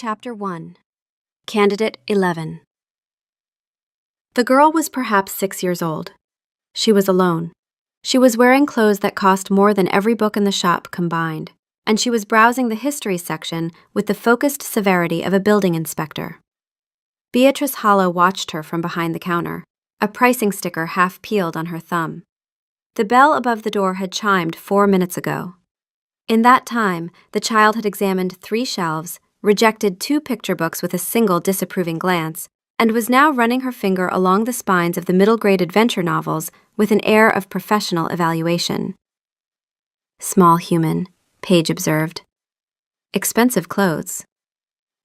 Chapter 1. Candidate 11. The girl was perhaps 6 years old. She was alone. She was wearing clothes that cost more than every book in the shop combined, and she was browsing the history section with the focused severity of a building inspector. Beatrice Hollow watched her from behind the counter, a pricing sticker half peeled on her thumb. The bell above the door had chimed 4 minutes ago. In that time, the child had examined 3 shelves, rejected 2 picture books with a single disapproving glance, and was now running her finger along the spines of the middle-grade adventure novels with an air of professional evaluation. Small human, Paige observed. Expensive clothes.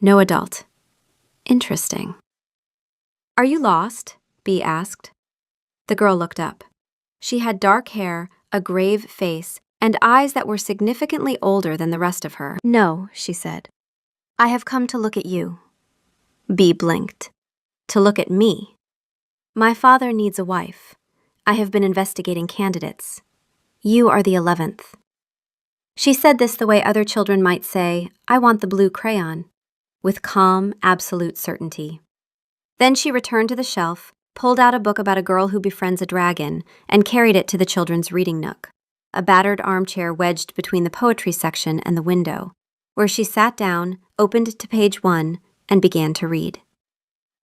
No adult. Interesting. Are you lost? Bea asked. The girl looked up. She had dark hair, a grave face, and eyes that were significantly older than the rest of her. No, she said. I have come to look at you. Bea blinked. To look at me. My father needs a wife. I have been investigating candidates. You are the 11th. She said this the way other children might say, I want the blue crayon, with calm, absolute certainty. Then she returned to the shelf, pulled out a book about a girl who befriends a dragon, and carried it to the children's reading nook, a battered armchair wedged between the poetry section and the window, where she sat down, opened to page 1, and began to read.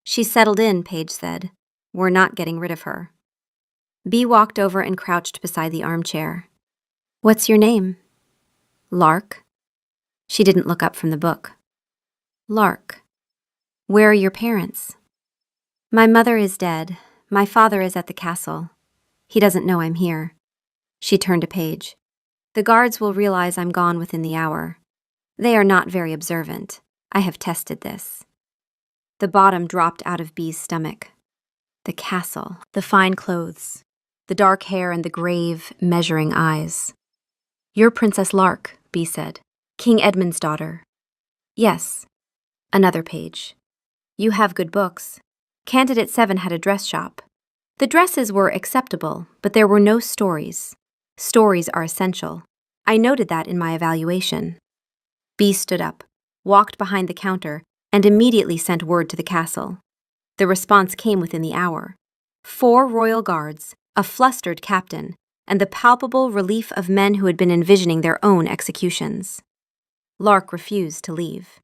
She's settled in, Paige said. We're not getting rid of her. Bea walked over and crouched beside the armchair. What's your name? Lark. She didn't look up from the book. Lark. Where are your parents? My mother is dead. My father is at the castle. He doesn't know I'm here. She turned to Paige. The guards will realize I'm gone within the hour. They are not very observant. I have tested this. The bottom dropped out of Bea's stomach. The castle, the fine clothes, the dark hair and the grave, measuring eyes. You're Princess Lark, Bea said. King Edmund's daughter. Yes. Another page. You have good books. Candidate 7 had a dress shop. The dresses were acceptable, but there were no stories. Stories are essential. I noted that in my evaluation. Bea stood up, walked behind the counter, and immediately sent word to the castle. The response came within the hour. 4 royal guards, a flustered captain, and the palpable relief of men who had been envisioning their own executions. Lark refused to leave.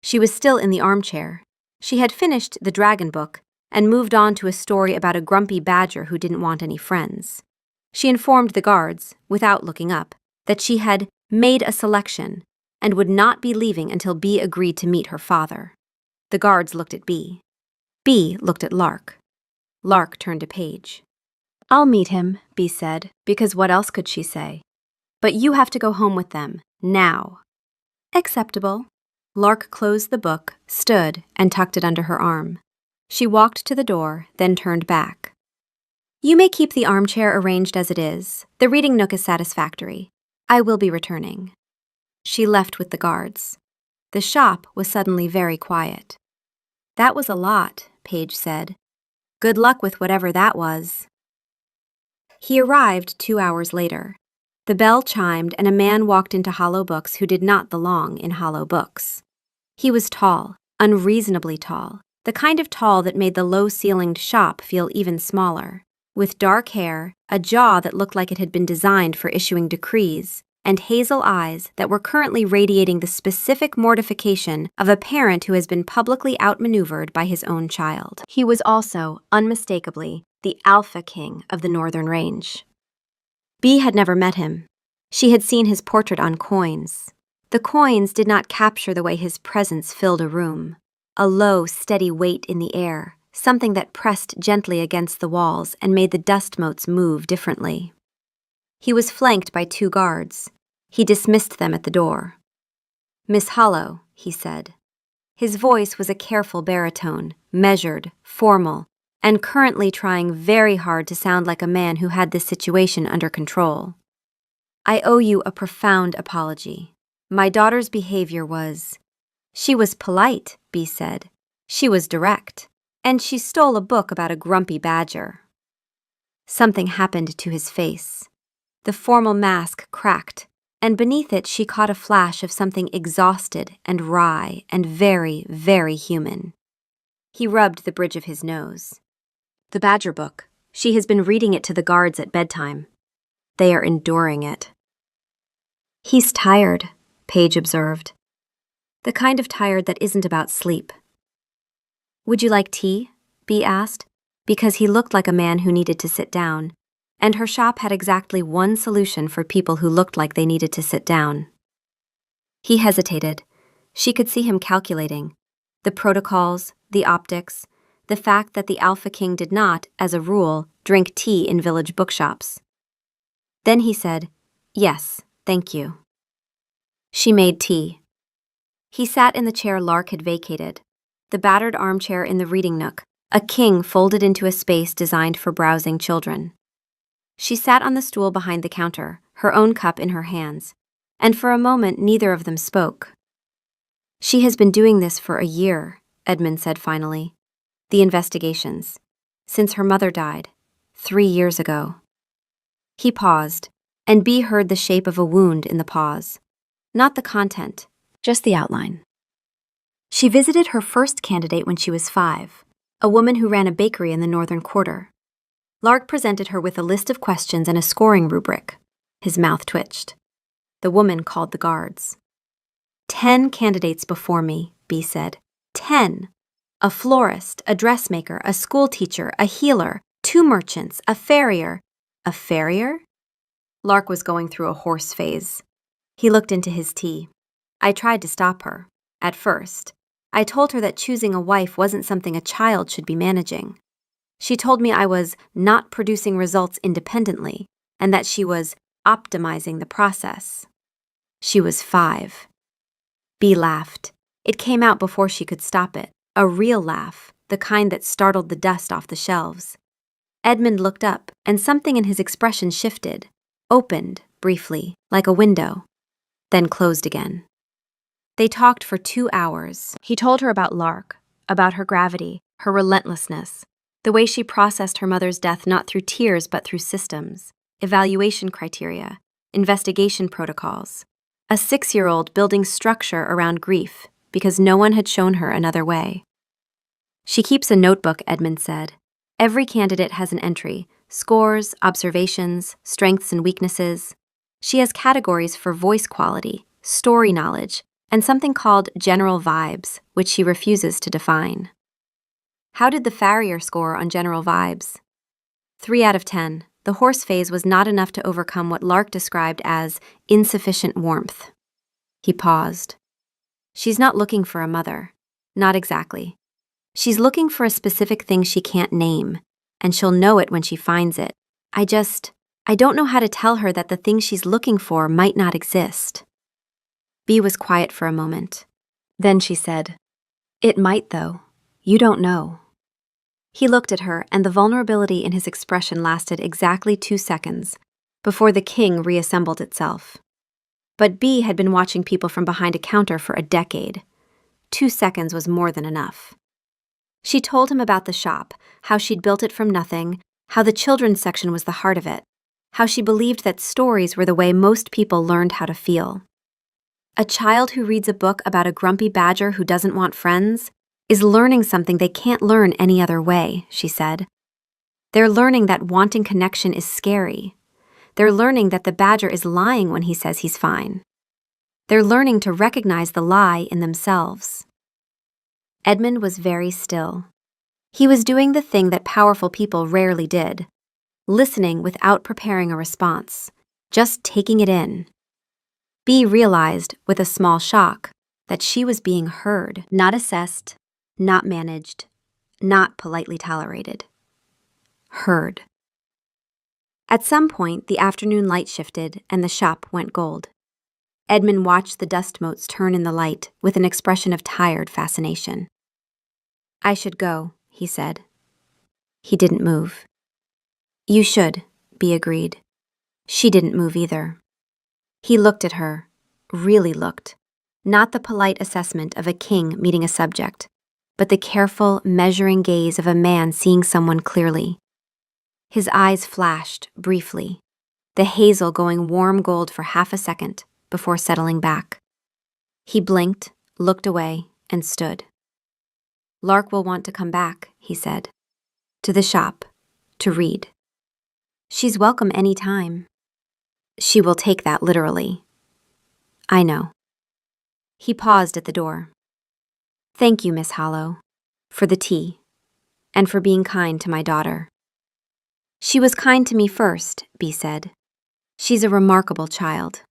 She was still in the armchair. She had finished the dragon book and moved on to a story about a grumpy badger who didn't want any friends. She informed the guards, without looking up, that she had made a selection and would not be leaving until Bea agreed to meet her father. The guards looked at Bea. Bea looked at Lark. Lark turned to Paige. I'll meet him, Bea said, because what else could she say? But you have to go home with them, now. Acceptable. Lark closed the book, stood, and tucked it under her arm. She walked to the door, then turned back. You may keep the armchair arranged as it is. The reading nook is satisfactory. I will be returning. She left with the guards. The shop was suddenly very quiet. That was a lot, Paige said. Good luck with whatever that was. He arrived 2 hours later. The bell chimed and a man walked into Hollow Books who did not belong in Hollow Books. He was tall, unreasonably tall, the kind of tall that made the low-ceilinged shop feel even smaller, with dark hair, a jaw that looked like it had been designed for issuing decrees, and hazel eyes that were currently radiating the specific mortification of a parent who has been publicly outmaneuvered by his own child. He was also, unmistakably, the alpha king of the Northern Range. Bea had never met him. She had seen his portrait on coins. The coins did not capture the way his presence filled a room. A low, steady weight in the air, something that pressed gently against the walls and made the dust motes move differently. He was flanked by 2 guards. He dismissed them at the door. Miss Hollow, he said. His voice was a careful baritone, measured, formal, and currently trying very hard to sound like a man who had this situation under control. I owe you a profound apology. My daughter's behavior was... She was polite, Bea said. She was direct. And she stole a book about a grumpy badger. Something happened to his face. The formal mask cracked, and beneath it she caught a flash of something exhausted and wry and very, very human. He rubbed the bridge of his nose. The Badger book. She has been reading it to the guards at bedtime. They are enduring it. He's tired, Paige observed. The kind of tired that isn't about sleep. Would you like tea? Bee asked, because he looked like a man who needed to sit down, and her shop had exactly one solution for people who looked like they needed to sit down. He hesitated. She could see him calculating. The protocols, the optics, the fact that the Alpha King did not, as a rule, drink tea in village bookshops. Then he said, "Yes, thank you." She made tea. He sat in the chair Lark had vacated, the battered armchair in the reading nook, a king folded into a space designed for browsing children. She sat on the stool behind the counter, her own cup in her hands, and for a moment neither of them spoke. "She has been doing this for a year," Edmund said finally. "The investigations. Since her mother died, 3 years ago." He paused, and Bee heard the shape of a wound in the pause. Not the content, just the outline. She visited her first candidate when she was 5, a woman who ran a bakery in the northern quarter. Lark presented her with a list of questions and a scoring rubric. His mouth twitched. The woman called the guards. 10 candidates before me, Bee said. 10. A florist, a dressmaker, a school teacher, a healer, 2 merchants, a farrier. A farrier? Lark was going through a hoarse phase. He looked into his tea. "I tried to stop her. At first. I told her that choosing a wife wasn't something a child should be managing. She told me I was not producing results independently, and that she was optimizing the process. She was 5. Bee laughed. It came out before she could stop it. A real laugh, the kind that startled the dust off the shelves. Edmund looked up, and something in his expression shifted, opened, briefly, like a window, then closed again. They talked for 2 hours. He told her about Lark, about her gravity, her relentlessness, the way she processed her mother's death not through tears but through systems, evaluation criteria, investigation protocols. A 6-year-old building structure around grief because no one had shown her another way. "She keeps a notebook," Edmund said. "Every candidate has an entry, scores, observations, strengths and weaknesses. She has categories for voice quality, story knowledge, and something called general vibes, which she refuses to define." How did the farrier score on general vibes? 3 out of 10. The horse phase was not enough to overcome what Lark described as insufficient warmth. He paused. "She's not looking for a mother. Not exactly. She's looking for a specific thing she can't name, and she'll know it when she finds it. I don't know how to tell her that the thing she's looking for might not exist." Bee was quiet for a moment. Then she said, "It might, though. You don't know." He looked at her, and the vulnerability in his expression lasted exactly 2 seconds, before the king reassembled itself. But Bee had been watching people from behind a counter for a decade. 2 seconds was more than enough. She told him about the shop, how she'd built it from nothing, how the children's section was the heart of it, how she believed that stories were the way most people learned how to feel. A child who reads a book about a grumpy badger who doesn't want friends is learning something they can't learn any other way, she said. They're learning that wanting connection is scary. They're learning that the badger is lying when he says he's fine. They're learning to recognize the lie in themselves. Edmund was very still. He was doing the thing that powerful people rarely did, listening without preparing a response, just taking it in. Bee realized, with a small shock, that she was being heard, not assessed, not managed, not politely tolerated. Heard. At some point, the afternoon light shifted and the shop went gold. Edmund watched the dust motes turn in the light with an expression of tired fascination. "I should go," he said. He didn't move. "You should," Bee agreed. She didn't move either. He looked at her, really looked, not the polite assessment of a king meeting a subject, but the careful, measuring gaze of a man seeing someone clearly. His eyes flashed, briefly, the hazel going warm gold for half a second, before settling back. He blinked, looked away, and stood. Lark will want to come back, he said. To the shop, to read. She's welcome any time. She will take that literally. I know. He paused at the door. Thank you, Miss Hollow, for the tea, and for being kind to my daughter. She was kind to me first, Bee said. She's a remarkable child.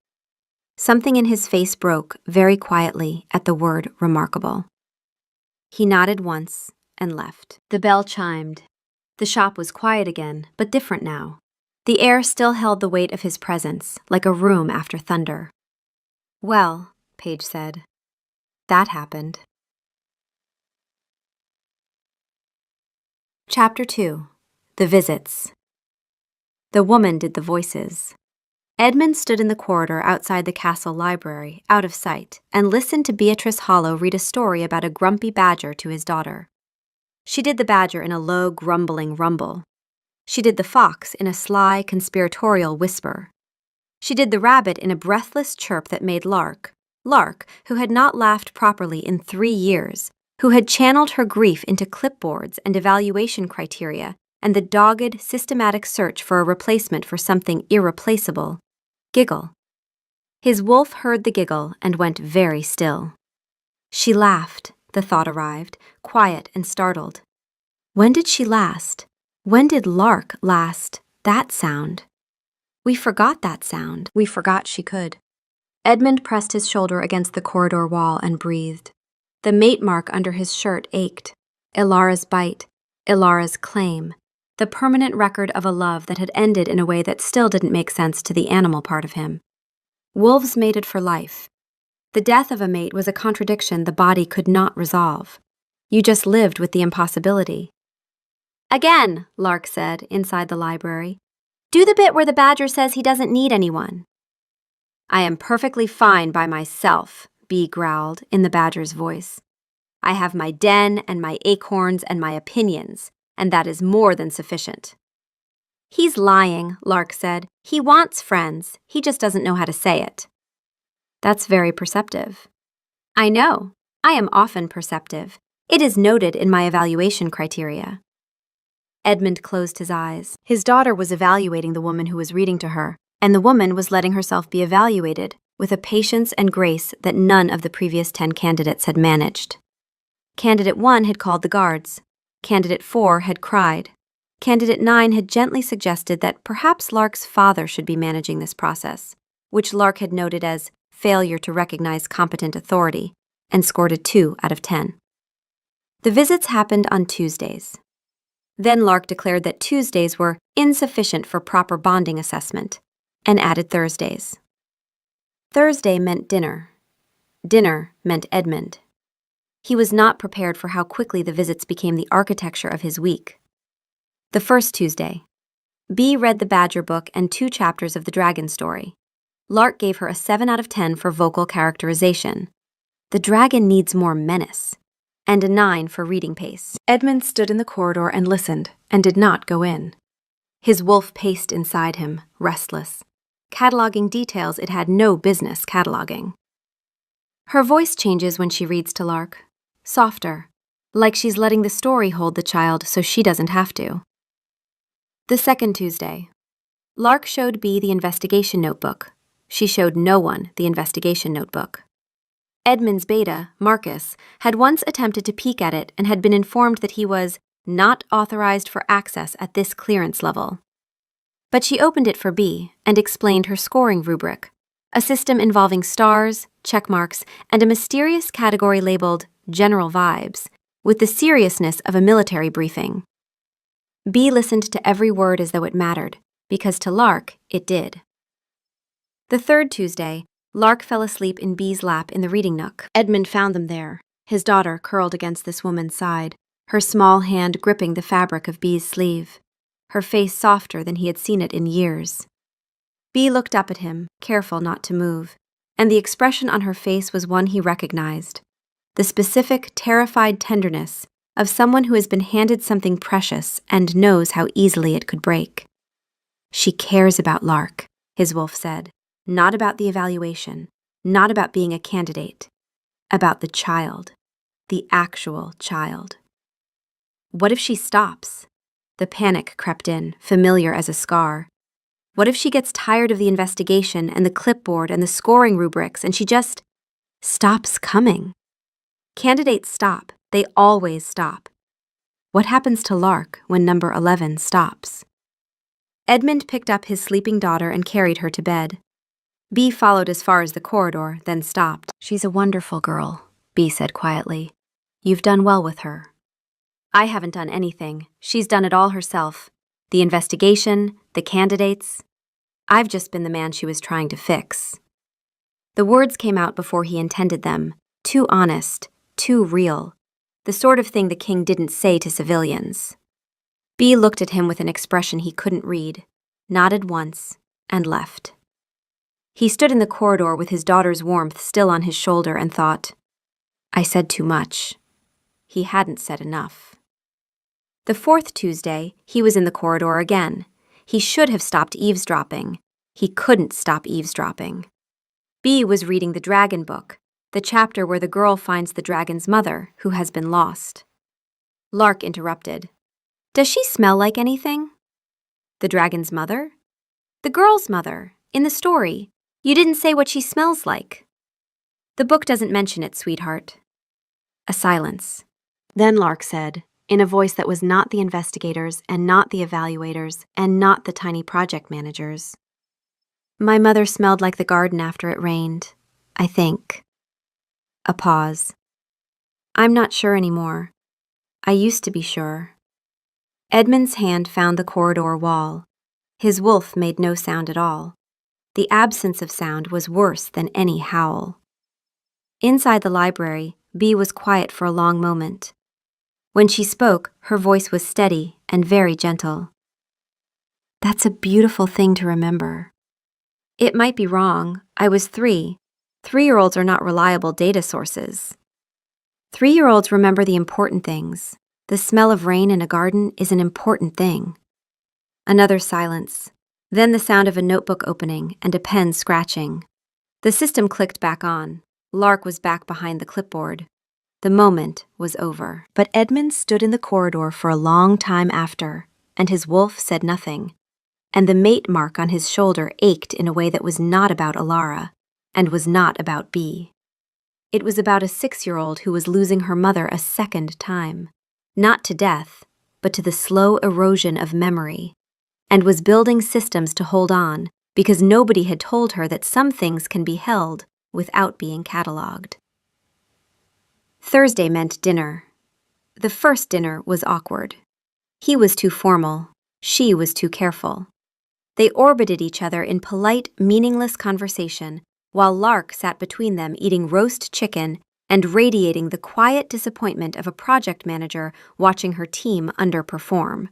Something in his face broke very quietly at the word remarkable. He nodded once and left. The bell chimed. The shop was quiet again, but different now. The air still held the weight of his presence, like a room after thunder. Well, Paige said, that happened. Chapter 2. The Visits. The woman did the voices. Edmund stood in the corridor outside the castle library, out of sight, and listened to Beatrice Hollow read a story about a grumpy badger to his daughter. She did the badger in a low, grumbling rumble. She did the fox in a sly, conspiratorial whisper. She did the rabbit in a breathless chirp that made Lark, who had not laughed properly in 3 years, who had channeled her grief into clipboards and evaluation criteria and the dogged, systematic search for a replacement for something irreplaceable, giggle. His wolf heard the giggle and went very still. She laughed, the thought arrived, quiet and startled. When did she last? When did Lark last? That sound. We forgot that sound. We forgot she could. Edmund pressed his shoulder against the corridor wall and breathed. The mate mark under his shirt ached. Ilara's bite. Ilara's claim. The permanent record of a love that had ended in a way that still didn't make sense to the animal part of him. Wolves mated for life. The death of a mate was a contradiction the body could not resolve. You just lived with the impossibility. Again, Lark said, inside the library. Do the bit where the badger says he doesn't need anyone. I am perfectly fine by myself, Bee growled in the badger's voice. I have my den and my acorns and my opinions, and that is more than sufficient. He's lying, Lark said. He wants friends. He just doesn't know how to say it. That's very perceptive. I know. I am often perceptive. It is noted in my evaluation criteria. Edmund closed his eyes. His daughter was evaluating the woman who was reading to her, and the woman was letting herself be evaluated with a patience and grace that none of the previous 10 candidates had managed. Candidate 1 had called the guards. Candidate 4 had cried. Candidate 9 had gently suggested that perhaps Lark's father should be managing this process, which Lark had noted as failure to recognize competent authority, and scored a 2 out of 10. The visits happened on Tuesdays. Then Lark declared that Tuesdays were insufficient for proper bonding assessment, and added Thursdays. Thursday meant dinner. Dinner meant Edmund. He was not prepared for how quickly the visits became the architecture of his week. The first Tuesday. Bee read the Badger book and 2 chapters of the Dragon story. Lark gave her a 7 out of 10 for vocal characterization. The dragon needs more menace. And a 9 for reading pace. Edmund stood in the corridor and listened, and did not go in. His wolf paced inside him, restless, cataloging details it had no business cataloging. Her voice changes when she reads to Lark, softer, like she's letting the story hold the child so she doesn't have to. The second Tuesday. Lark showed Bee the investigation notebook. She showed no one the investigation notebook. Edmund's beta, Marcus, had once attempted to peek at it and had been informed that he was not authorized for access at this clearance level. But she opened it for Bee and explained her scoring rubric, a system involving stars, check marks, and a mysterious category labeled General Vibes, with the seriousness of a military briefing. Bee listened to every word as though it mattered, because to Lark, it did. The third Tuesday, Lark fell asleep in Bee's lap in the reading nook. Edmund found them there, his daughter curled against this woman's side, her small hand gripping the fabric of Bee's sleeve, her face softer than he had seen it in years. Bee looked up at him, careful not to move, and the expression on her face was one he recognized, the specific, terrified tenderness of someone who has been handed something precious and knows how easily it could break. She cares about Lark, his wolf said. Not about the evaluation, not about being a candidate, about the child, the actual child. What if she stops? The panic crept in, familiar as a scar. What if she gets tired of the investigation and the clipboard and the scoring rubrics and she just stops coming? Candidates stop. They always stop. What happens to Lark when number 11 stops? Edmund picked up his sleeping daughter and carried her to bed. Bea followed as far as the corridor, then stopped. "She's a wonderful girl," Bea said quietly. "You've done well with her." "I haven't done anything. She's done it all herself. The investigation, the candidates. I've just been the man she was trying to fix." The words came out before he intended them, too honest, too real, the sort of thing the king didn't say to civilians. Bea looked at him with an expression he couldn't read, nodded once, and left. He stood in the corridor with his daughter's warmth still on his shoulder and thought, "I said too much." He hadn't said enough. The fourth Tuesday, he was in the corridor again. He should have stopped eavesdropping. He couldn't stop eavesdropping. Bea was reading the dragon book, the chapter where the girl finds the dragon's mother, who has been lost. Lark interrupted. "Does she smell like anything?" "The dragon's mother?" "The girl's mother, in the story. You didn't say what she smells like." "The book doesn't mention it, sweetheart." A silence. Then Lark said, in a voice that was not the investigators and not the evaluators and not the tiny project managers, "My mother smelled like the garden after it rained, I think." A pause. "I'm not sure anymore. I used to be sure." Edmund's hand found the corridor wall. His wolf made no sound at all. The absence of sound was worse than any howl. Inside the library, Bea was quiet for a long moment. When she spoke, her voice was steady and very gentle. "That's a beautiful thing to remember. It might be wrong. I was 3. 3-year-olds are not reliable data sources. 3-year-olds remember the important things. The smell of rain in a garden is an important thing." Another silence. Then the sound of a notebook opening and a pen scratching. The system clicked back on. Lark was back behind the clipboard. The moment was over. But Edmund stood in the corridor for a long time after, and his wolf said nothing. And the mate mark on his shoulder ached in a way that was not about Alara, and was not about Bea. It was about a 6-year-old who was losing her mother a second time. Not to death, but to the slow erosion of memory, and was building systems to hold on because nobody had told her that some things can be held without being cataloged. Thursday meant dinner. The first dinner was awkward. He was too formal. She was too careful. They orbited each other in polite, meaningless conversation, while Lark sat between them eating roast chicken and radiating the quiet disappointment of a project manager watching her team underperform.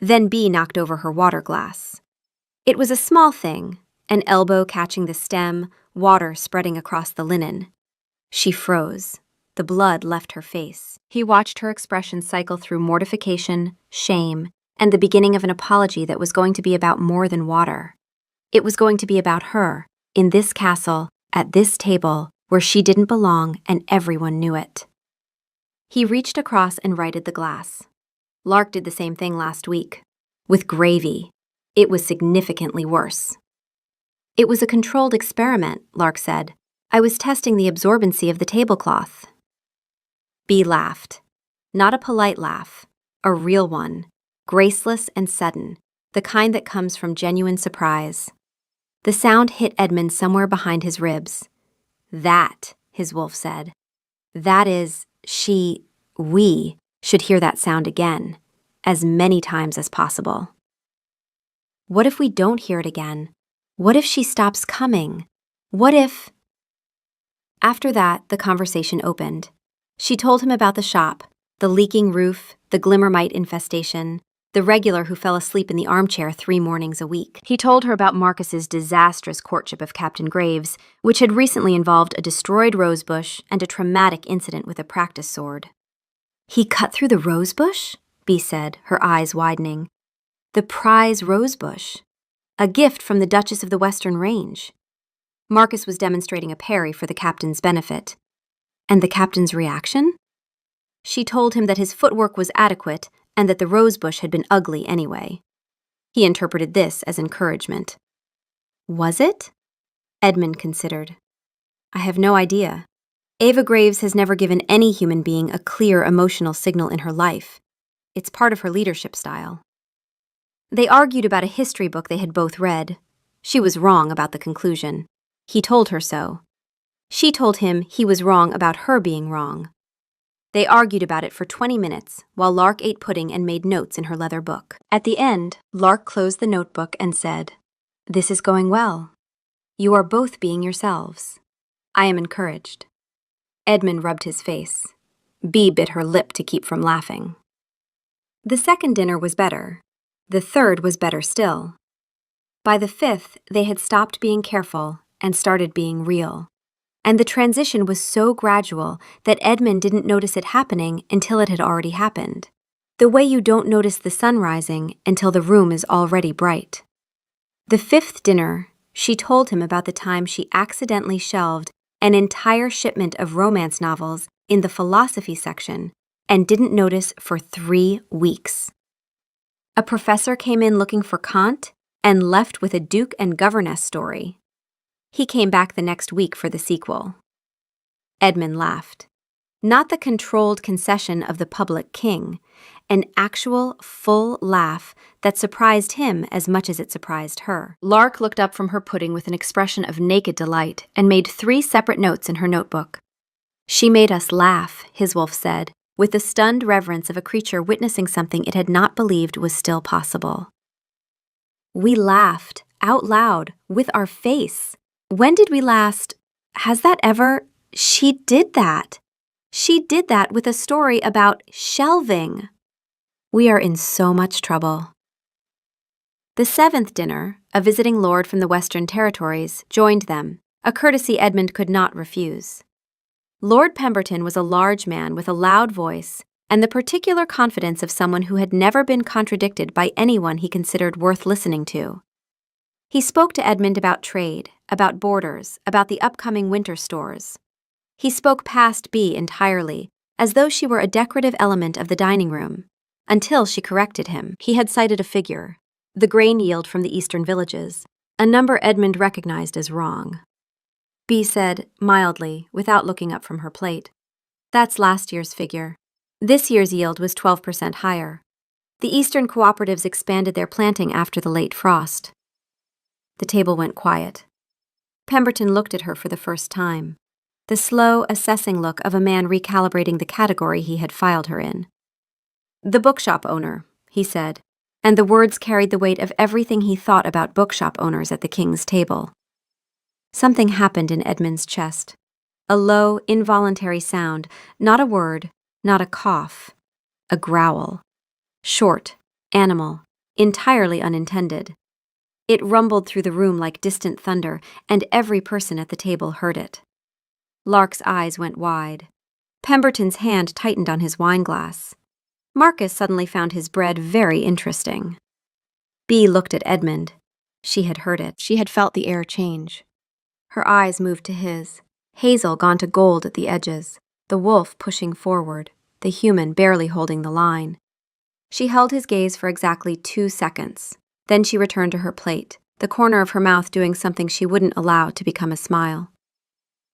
Then Bea knocked over her water glass. It was a small thing, an elbow catching the stem, water spreading across the linen. She froze. The blood left her face. He watched her expression cycle through mortification, shame, and the beginning of an apology that was going to be about more than water. It was going to be about her, in this castle, at this table, where she didn't belong and everyone knew it. He reached across and righted the glass. Lark did the same thing last week. With gravy. It was significantly worse. "It was a controlled experiment," Lark said. "I was testing the absorbency of the tablecloth." Bea laughed. Not a polite laugh, a real one, graceless and sudden, the kind that comes from genuine surprise. The sound hit Edmund somewhere behind his ribs. "That," his wolf said. "That is, we should hear that sound again, as many times as possible." What if we don't hear it again? What if she stops coming? What if... After that, the conversation opened. She told him about the shop, the leaking roof, the glimmermite infestation, the regular who fell asleep in the armchair 3 mornings a week. He told her about Marcus's disastrous courtship of Captain Graves, which had recently involved a destroyed rosebush and a traumatic incident with a practice sword. "He cut through the rosebush?" Bea said, her eyes widening. "The prize rosebush. A gift from the Duchess of the Western Range. Marcus was demonstrating a parry for the captain's benefit. And the captain's reaction? She told him that his footwork was adequate and that the rosebush had been ugly anyway. He interpreted this as encouragement. Was it? Edmund considered. I have no idea. Ava Graves has never given any human being a clear emotional signal in her life. It's part of her leadership style. They argued about a history book they had both read. She was wrong about the conclusion. He told her so. She told him he was wrong about her being wrong. They argued about it for 20 minutes while Lark ate pudding and made notes in her leather book. At the end, Lark closed the notebook and said, "This is going well. You are both being yourselves. I am encouraged." Edmund rubbed his face. Bee bit her lip to keep from laughing. The second dinner was better. The third was better still. By the fifth, they had stopped being careful and started being real. And the transition was so gradual that Edmund didn't notice it happening until it had already happened. The way you don't notice the sun rising until the room is already bright. The fifth dinner, she told him about the time she accidentally shelved an entire shipment of romance novels in the philosophy section and didn't notice for 3 weeks. A professor came in looking for Kant and left with a Duke and Governess story. He came back the next week for the sequel. Edmund laughed. Not the controlled concession of the public king, an actual, full laugh that surprised him as much as it surprised her. Lark looked up from her pudding with an expression of naked delight and made 3 separate notes in her notebook. She made us laugh, his wolf said, with the stunned reverence of a creature witnessing something it had not believed was still possible. We laughed, out loud, with our face. When did we last? Has that ever? She did that. She did that with a story about shelving. We are in so much trouble. The 7th dinner, a visiting lord from the Western Territories, joined them, a courtesy Edmund could not refuse. Lord Pemberton was a large man with a loud voice and the particular confidence of someone who had never been contradicted by anyone he considered worth listening to. He spoke to Edmund about trade, about borders, about the upcoming winter stores. He spoke past Bee entirely, as though she were a decorative element of the dining room, until she corrected him. He had cited a figure, the grain yield from the eastern villages, a number Edmund recognized as wrong. Bee said, mildly, without looking up from her plate, "That's last year's figure. This year's yield was 12% higher. The eastern cooperatives expanded their planting after the late frost." The table went quiet. Pemberton looked at her for the first time, the slow, assessing look of a man recalibrating the category he had filed her in. "The bookshop owner," he said, and the words carried the weight of everything he thought about bookshop owners at the king's table. Something happened in Edmund's chest. A low, involuntary sound, not a word, not a cough, a growl. Short, animal, entirely unintended. It rumbled through the room like distant thunder, and every person at the table heard it. Lark's eyes went wide. Pemberton's hand tightened on his wineglass. Marcus suddenly found his bread very interesting. Bee looked at Edmund. She had heard it. She had felt the air change. Her eyes moved to his, hazel gone to gold at the edges, the wolf pushing forward, the human barely holding the line. She held his gaze for exactly 2 seconds. Then she returned to her plate, the corner of her mouth doing something she wouldn't allow to become a smile.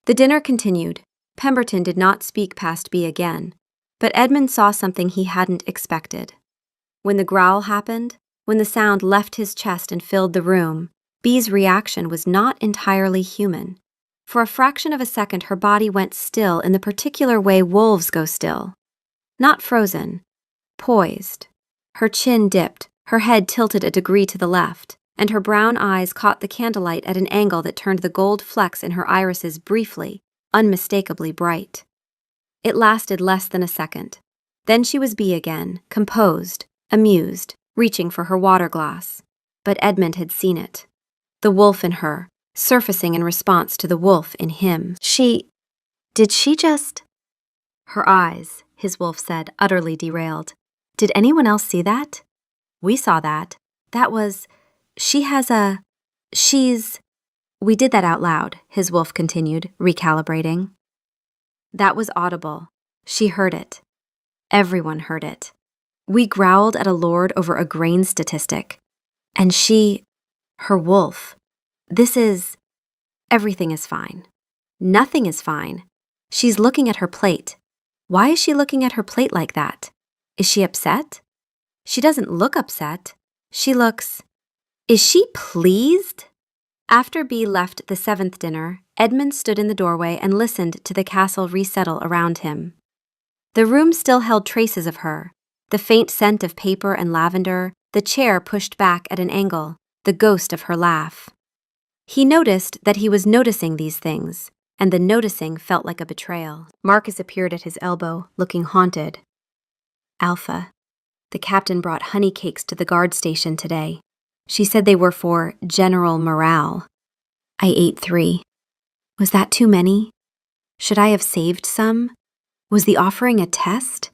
The dinner continued. Pemberton did not speak past Bee again, but Edmund saw something he hadn't expected. When the growl happened, when the sound left his chest and filled the room, Bee's reaction was not entirely human. For a fraction of a second, her body went still in the particular way wolves go still. Not frozen, poised. Her chin dipped, her head tilted a degree to the left, and her brown eyes caught the candlelight at an angle that turned the gold flecks in her irises briefly, unmistakably bright. It lasted less than a second. Then she was Bee again, composed, amused, reaching for her water glass. But Edmund had seen it. The wolf in her, surfacing in response to the wolf in him. Did she just? Her eyes, his wolf said, utterly derailed. Did anyone else see that? We saw that. That was, she's, We did that out loud, his wolf continued, recalibrating. That was audible. She heard it. Everyone heard it. We growled at a lord over a grain statistic. And her wolf. Everything is fine. Nothing is fine. She's looking at her plate. Why is she looking at her plate like that? Is she upset? She doesn't look upset. Is she pleased? After Bee left the 7th dinner, Edmund stood in the doorway and listened to the castle resettle around him. The room still held traces of her, the faint scent of paper and lavender, the chair pushed back at an angle, the ghost of her laugh. He noticed that he was noticing these things, and the noticing felt like a betrayal. Marcus appeared at his elbow, looking haunted. Alpha. The captain brought honey cakes to the guard station today. She said they were for general morale. I ate 3. Was that too many? Should I have saved some? Was the offering a test?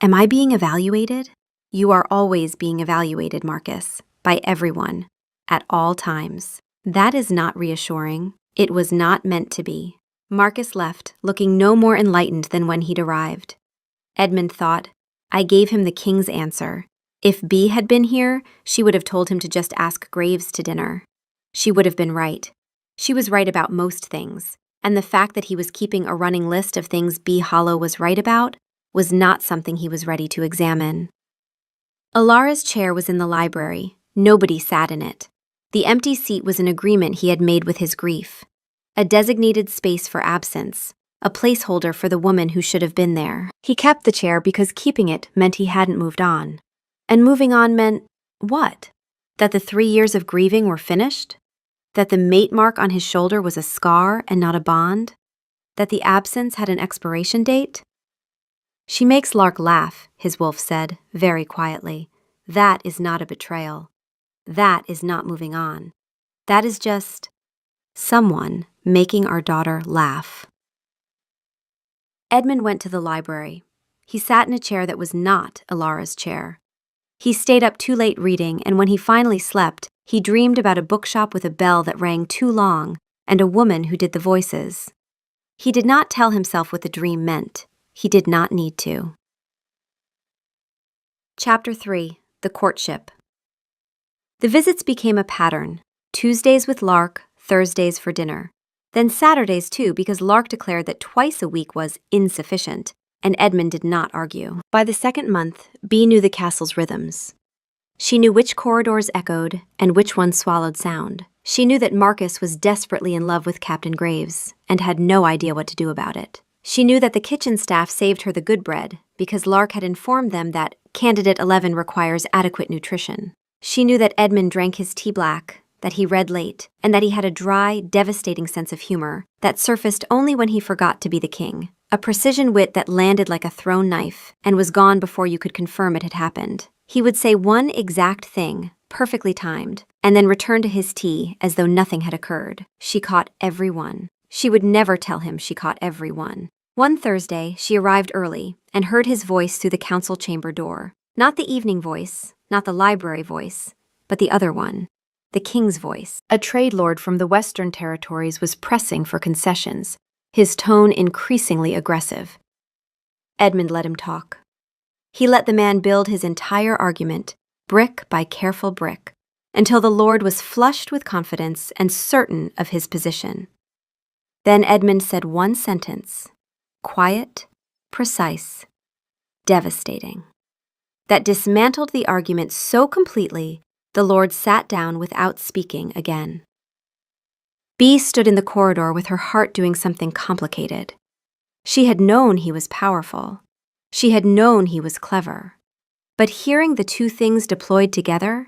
Am I being evaluated? You are always being evaluated, Marcus, by everyone, at all times. That is not reassuring. It was not meant to be. Marcus left, looking no more enlightened than when he'd arrived. Edmund thought, I gave him the king's answer. If Bee had been here, she would have told him to just ask Graves to dinner. She would have been right. She was right about most things, and the fact that he was keeping a running list of things Bee Hollow was right about was not something he was ready to examine. Alara's chair was in the library. Nobody sat in it. The empty seat was an agreement he had made with his grief. A designated space for absence, a placeholder for the woman who should have been there. He kept the chair because keeping it meant he hadn't moved on. And moving on meant what? That the 3 years of grieving were finished? That the mate mark on his shoulder was a scar and not a bond? That the absence had an expiration date? She makes Lark laugh, his wolf said, very quietly. That is not a betrayal. That is not moving on. That is just someone making our daughter laugh. Edmund went to the library. He sat in a chair that was not Alara's chair. He stayed up too late reading, and when he finally slept, he dreamed about a bookshop with a bell that rang too long and a woman who did the voices. He did not tell himself what the dream meant. He did not need to. Chapter 3. The Courtship. The visits became a pattern. Tuesdays with Lark, Thursdays for dinner. Then Saturdays too, because Lark declared that twice a week was insufficient, and Edmund did not argue. By the 2nd month, Bee knew the castle's rhythms. She knew which corridors echoed and which ones swallowed sound. She knew that Marcus was desperately in love with Captain Graves and had no idea what to do about it. She knew that the kitchen staff saved her the good bread because Lark had informed them that Candidate 11 requires adequate nutrition. She knew that Edmund drank his tea black, that he read late, and that he had a dry, devastating sense of humor that surfaced only when he forgot to be the king. A precision wit that landed like a thrown knife and was gone before you could confirm it had happened. He would say one exact thing, perfectly timed, and then return to his tea as though nothing had occurred. She caught every one. She would never tell him she caught every one. One Thursday, she arrived early and heard his voice through the council chamber door. Not the evening voice, not the library voice, but the other one, the king's voice. A trade lord from the Western Territories was pressing for concessions, his tone increasingly aggressive. Edmund let him talk. He let the man build his entire argument, brick by careful brick, until the lord was flushed with confidence and certain of his position. Then Edmund said one sentence, quiet, precise, devastating, that dismantled the argument so completely the lord sat down without speaking again. Bee stood in the corridor with her heart doing something complicated. She had known he was powerful. She had known he was clever. But hearing the two things deployed together,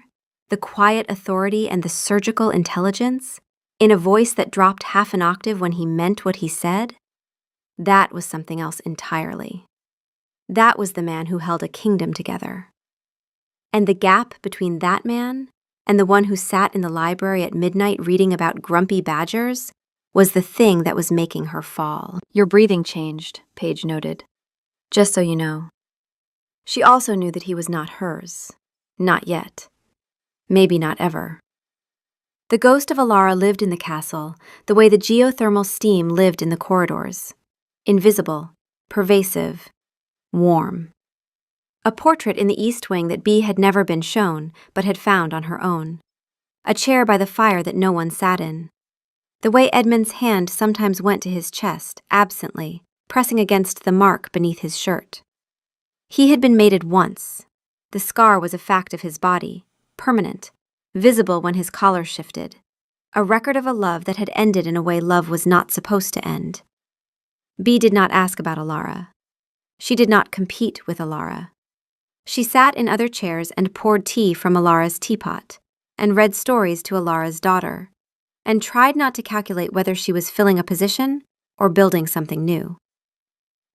the quiet authority and the surgical intelligence, in a voice that dropped half an octave when he meant what he said, that was something else entirely. That was the man who held a kingdom together. And the gap between that man and the one who sat in the library at midnight reading about grumpy badgers was the thing that was making her fall. Your breathing changed, Paige noted. Just so you know. She also knew that he was not hers. Not yet. Maybe not ever. The ghost of Alara lived in the castle, the way the geothermal steam lived in the corridors. Invisible, pervasive, warm. A portrait in the east wing that Bea had never been shown, but had found on her own. A chair by the fire that no one sat in. The way Edmund's hand sometimes went to his chest, absently, pressing against the mark beneath his shirt. He had been mated once. The scar was a fact of his body, permanent, visible when his collar shifted. A record of a love that had ended in a way love was not supposed to end. Bea did not ask about Alara. She did not compete with Alara. She sat in other chairs and poured tea from Alara's teapot, and read stories to Alara's daughter, and tried not to calculate whether she was filling a position or building something new.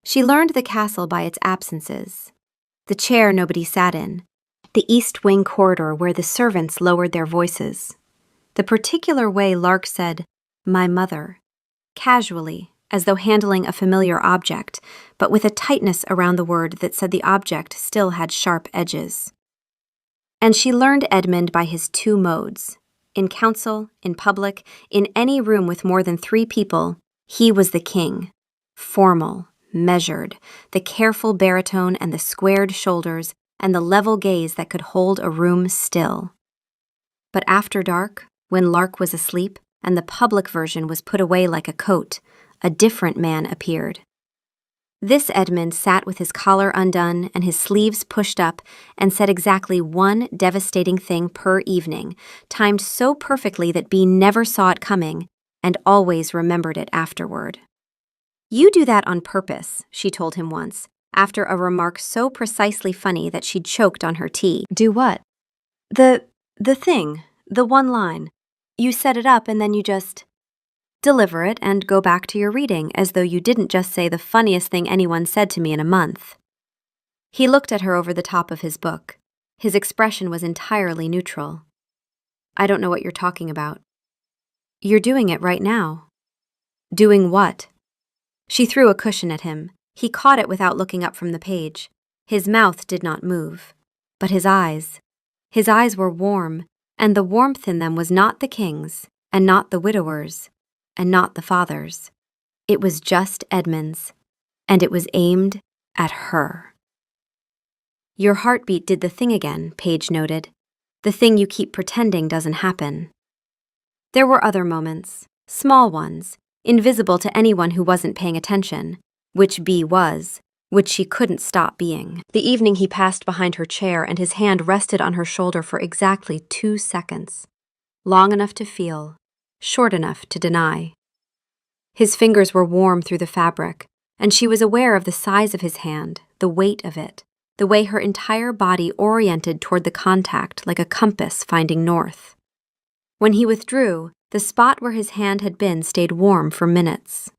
She learned the castle by its absences. The chair nobody sat in, the east wing corridor where the servants lowered their voices, the particular way Lark said, "My mother," casually, as though handling a familiar object, but with a tightness around the word that said the object still had sharp edges. And she learned Edmund by his two modes. In council, in public, in any room with more than 3 people, he was the king. Formal, measured, the careful baritone and the squared shoulders and the level gaze that could hold a room still. But after dark, when Lark was asleep and the public version was put away like a coat, a different man appeared. This Edmund sat with his collar undone and his sleeves pushed up and said exactly one devastating thing per evening, timed so perfectly that Bea never saw it coming and always remembered it afterward. "You do that on purpose," she told him once, after a remark so precisely funny that she'd choked on her tea. "Do what?" The thing, the one line. You set it up and then you just deliver it and go back to your reading as though you didn't just say the funniest thing anyone said to me in a month." He looked at her over the top of his book. His expression was entirely neutral. "I don't know what you're talking about." "You're doing it right now." "Doing what?" She threw a cushion at him. He caught it without looking up from the page. His mouth did not move. But his eyes were warm, and the warmth in them was not the king's, and not the widower's, and not the father's. It was just Edmund's, and it was aimed at her. "Your heartbeat did the thing again," Paige noted. "The thing you keep pretending doesn't happen." There were other moments, small ones, invisible to anyone who wasn't paying attention, which Bea was, which she couldn't stop being. The evening he passed behind her chair and his hand rested on her shoulder for exactly 2 seconds. Long enough to feel, short enough to deny. His fingers were warm through the fabric, and she was aware of the size of his hand, the weight of it, the way her entire body oriented toward the contact like a compass finding north. When he withdrew, the spot where his hand had been stayed warm for minutes.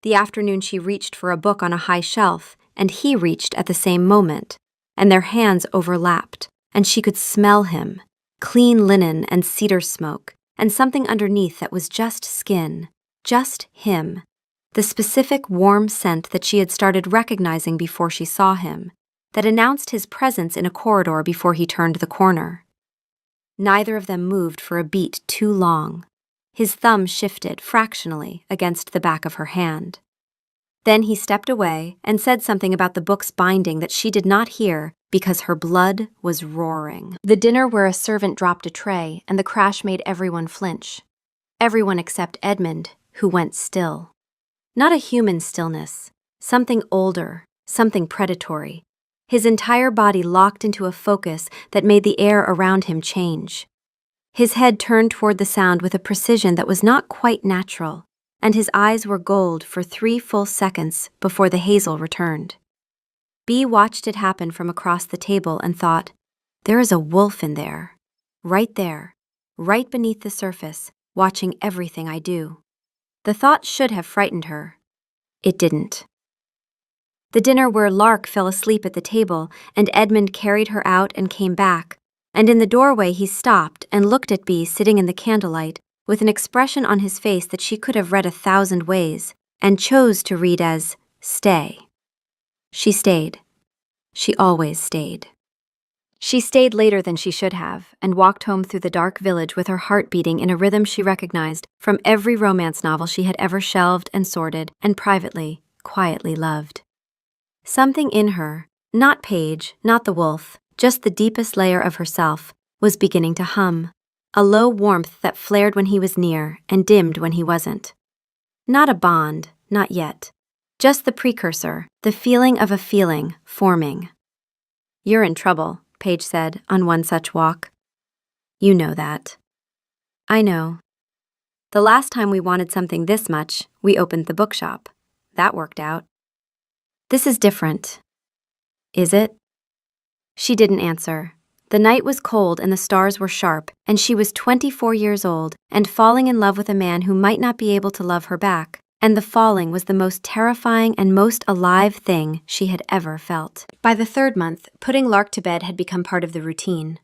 The afternoon she reached for a book on a high shelf, and he reached at the same moment, and their hands overlapped, and she could smell him, clean linen and cedar smoke, and something underneath that was just skin, just him, the specific warm scent that she had started recognizing before she saw him, that announced his presence in a corridor before he turned the corner. Neither of them moved for a beat too long. His thumb shifted fractionally against the back of her hand. Then he stepped away and said something about the book's binding that she did not hear because her blood was roaring. The dinner where a servant dropped a tray and the crash made everyone flinch. Everyone except Edmund, who went still. Not a human stillness, something older, something predatory. His entire body locked into a focus that made the air around him change. His head turned toward the sound with a precision that was not quite natural, and his eyes were gold for 3 full seconds before the hazel returned. Bea watched it happen from across the table and thought, there is a wolf in there, right beneath the surface, watching everything I do. The thought should have frightened her. It didn't. The dinner where Lark fell asleep at the table and Edmund carried her out and came back, and in the doorway he stopped and looked at Bea sitting in the candlelight with an expression on his face that she could have read 1,000 ways and chose to read as, stay. She stayed. She always stayed. She stayed later than she should have and walked home through the dark village with her heart beating in a rhythm she recognized from every romance novel she had ever shelved and sorted and privately, quietly loved. Something in her, not Paige, not the wolf, just the deepest layer of herself, was beginning to hum, a low warmth that flared when he was near and dimmed when he wasn't. Not a bond, not yet. Just the precursor, the feeling of a feeling, forming. "You're in trouble," Paige said on one such walk. "You know that." "I know. The last time we wanted something this much, we opened the bookshop. That worked out." "This is different." "Is it?" She didn't answer. The night was cold and the stars were sharp, and she was 24 years old and falling in love with a man who might not be able to love her back, and the falling was the most terrifying and most alive thing she had ever felt. By the third month, putting Lark to bed had become part of the routine.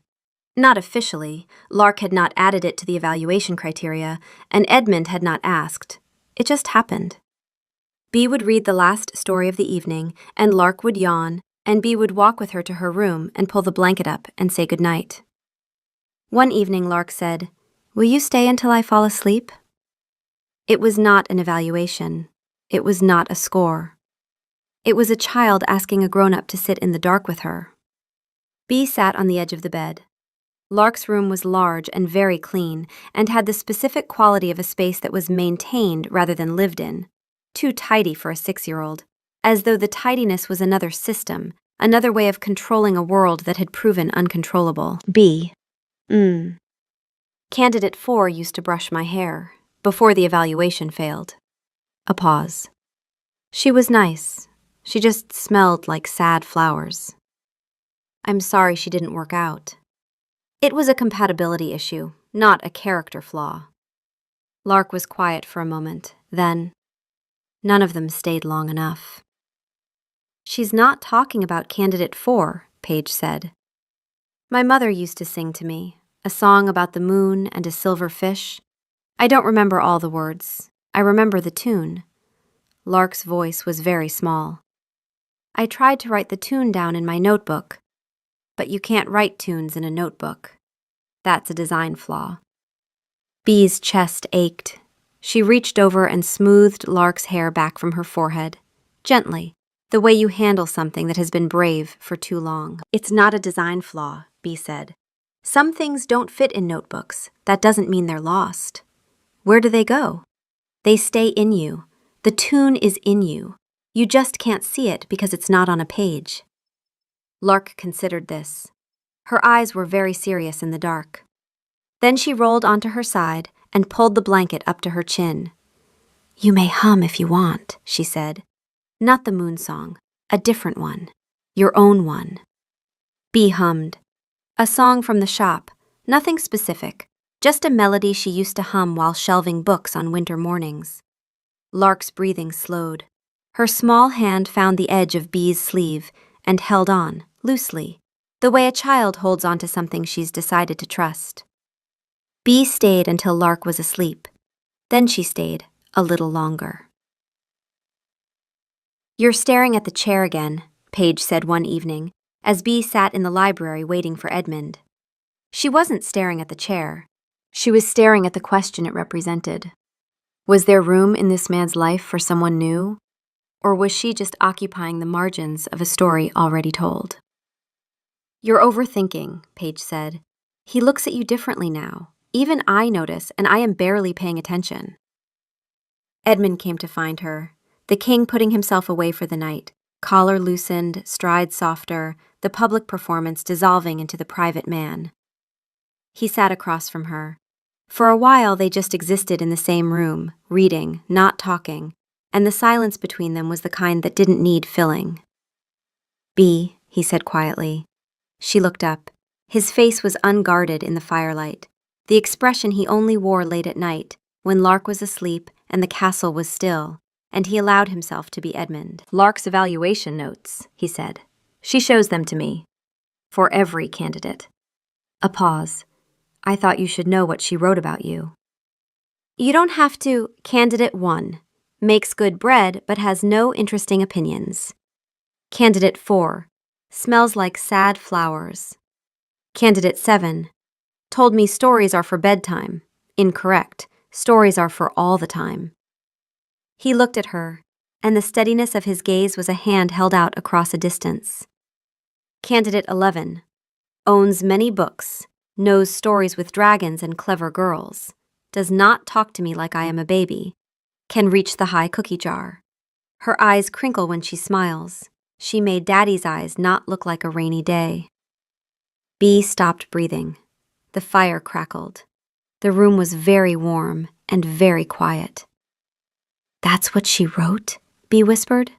Not officially, Lark had not added it to the evaluation criteria, and Edmund had not asked. It just happened. Bea would read the last story of the evening, and Lark would yawn, and Bea would walk with her to her room and pull the blanket up and say goodnight. One evening, Lark said, "Will you stay until I fall asleep?" It was not an evaluation. It was not a score. It was a child asking a grown-up to sit in the dark with her. Bea sat on the edge of the bed. Lark's room was large and very clean, and had the specific quality of a space that was maintained rather than lived in. Too tidy for a 6-year-old, as though the tidiness was another system, another way of controlling a world that had proven uncontrollable. "Bea. Candidate 4 used to brush my hair, before the evaluation failed." A pause. "She was nice. She just smelled like sad flowers. I'm sorry she didn't work out." It was a compatibility issue, not a character flaw. Lark was quiet for a moment, then, "None of them stayed long enough." "She's not talking about Candidate 4, Paige said. "My mother used to sing to me, a song about the moon and a silver fish. I don't remember all the words. I remember the tune." Lark's voice was very small. "I tried to write the tune down in my notebook. But you can't write tunes in a notebook. That's a design flaw." Bea's chest ached. She reached over and smoothed Lark's hair back from her forehead, gently, the way you handle something that has been brave for too long. "It's not a design flaw," Bea said. "Some things don't fit in notebooks. That doesn't mean they're lost. Where do they go? They stay in you. The tune is in you. You just can't see it because it's not on a page." Lark considered this. Her eyes were very serious in the dark. Then she rolled onto her side and pulled the blanket up to her chin. "You may hum if you want," she said. "Not the moon song, a different one. Your own one." Bea hummed. A song from the shop, nothing specific, just a melody she used to hum while shelving books on winter mornings. Lark's breathing slowed. Her small hand found the edge of Bea's sleeve and held on, loosely, the way a child holds onto something she's decided to trust. Bea stayed until Lark was asleep. Then she stayed a little longer. "You're staring at the chair again," Paige said one evening, as Bea sat in the library waiting for Edmund. She wasn't staring at the chair. She was staring at the question it represented. Was there room in this man's life for someone new? Or was she just occupying the margins of a story already told? "You're overthinking," Paige said. "He looks at you differently now. Even I notice, and I am barely paying attention." Edmund came to find her, the king putting himself away for the night, collar loosened, stride softer, the public performance dissolving into the private man. He sat across from her. For a while they just existed in the same room, reading, not talking, and the silence between them was the kind that didn't need filling. "Bea," he said quietly. She looked up. His face was unguarded in the firelight, the expression he only wore late at night, when Lark was asleep and the castle was still, and he allowed himself to be Edmund. "Lark's evaluation notes," he said. "She shows them to me. For every candidate." A pause. "I thought you should know what she wrote about you." "You don't have to. Candidate 1. Makes good bread but has no interesting opinions. Candidate 4. Smells like sad flowers. Candidate 7. Told me stories are for bedtime. Incorrect. Stories are for all the time. He looked at her, and the steadiness of his gaze was a hand held out across a distance. Candidate 11. Owns many books, knows stories with dragons and clever girls, does not talk to me like I am a baby, can reach the high cookie jar. Her eyes crinkle when she smiles. She made Daddy's eyes not look like a rainy day. B stopped breathing. The fire crackled. The room was very warm and very quiet. That's what she wrote? B whispered.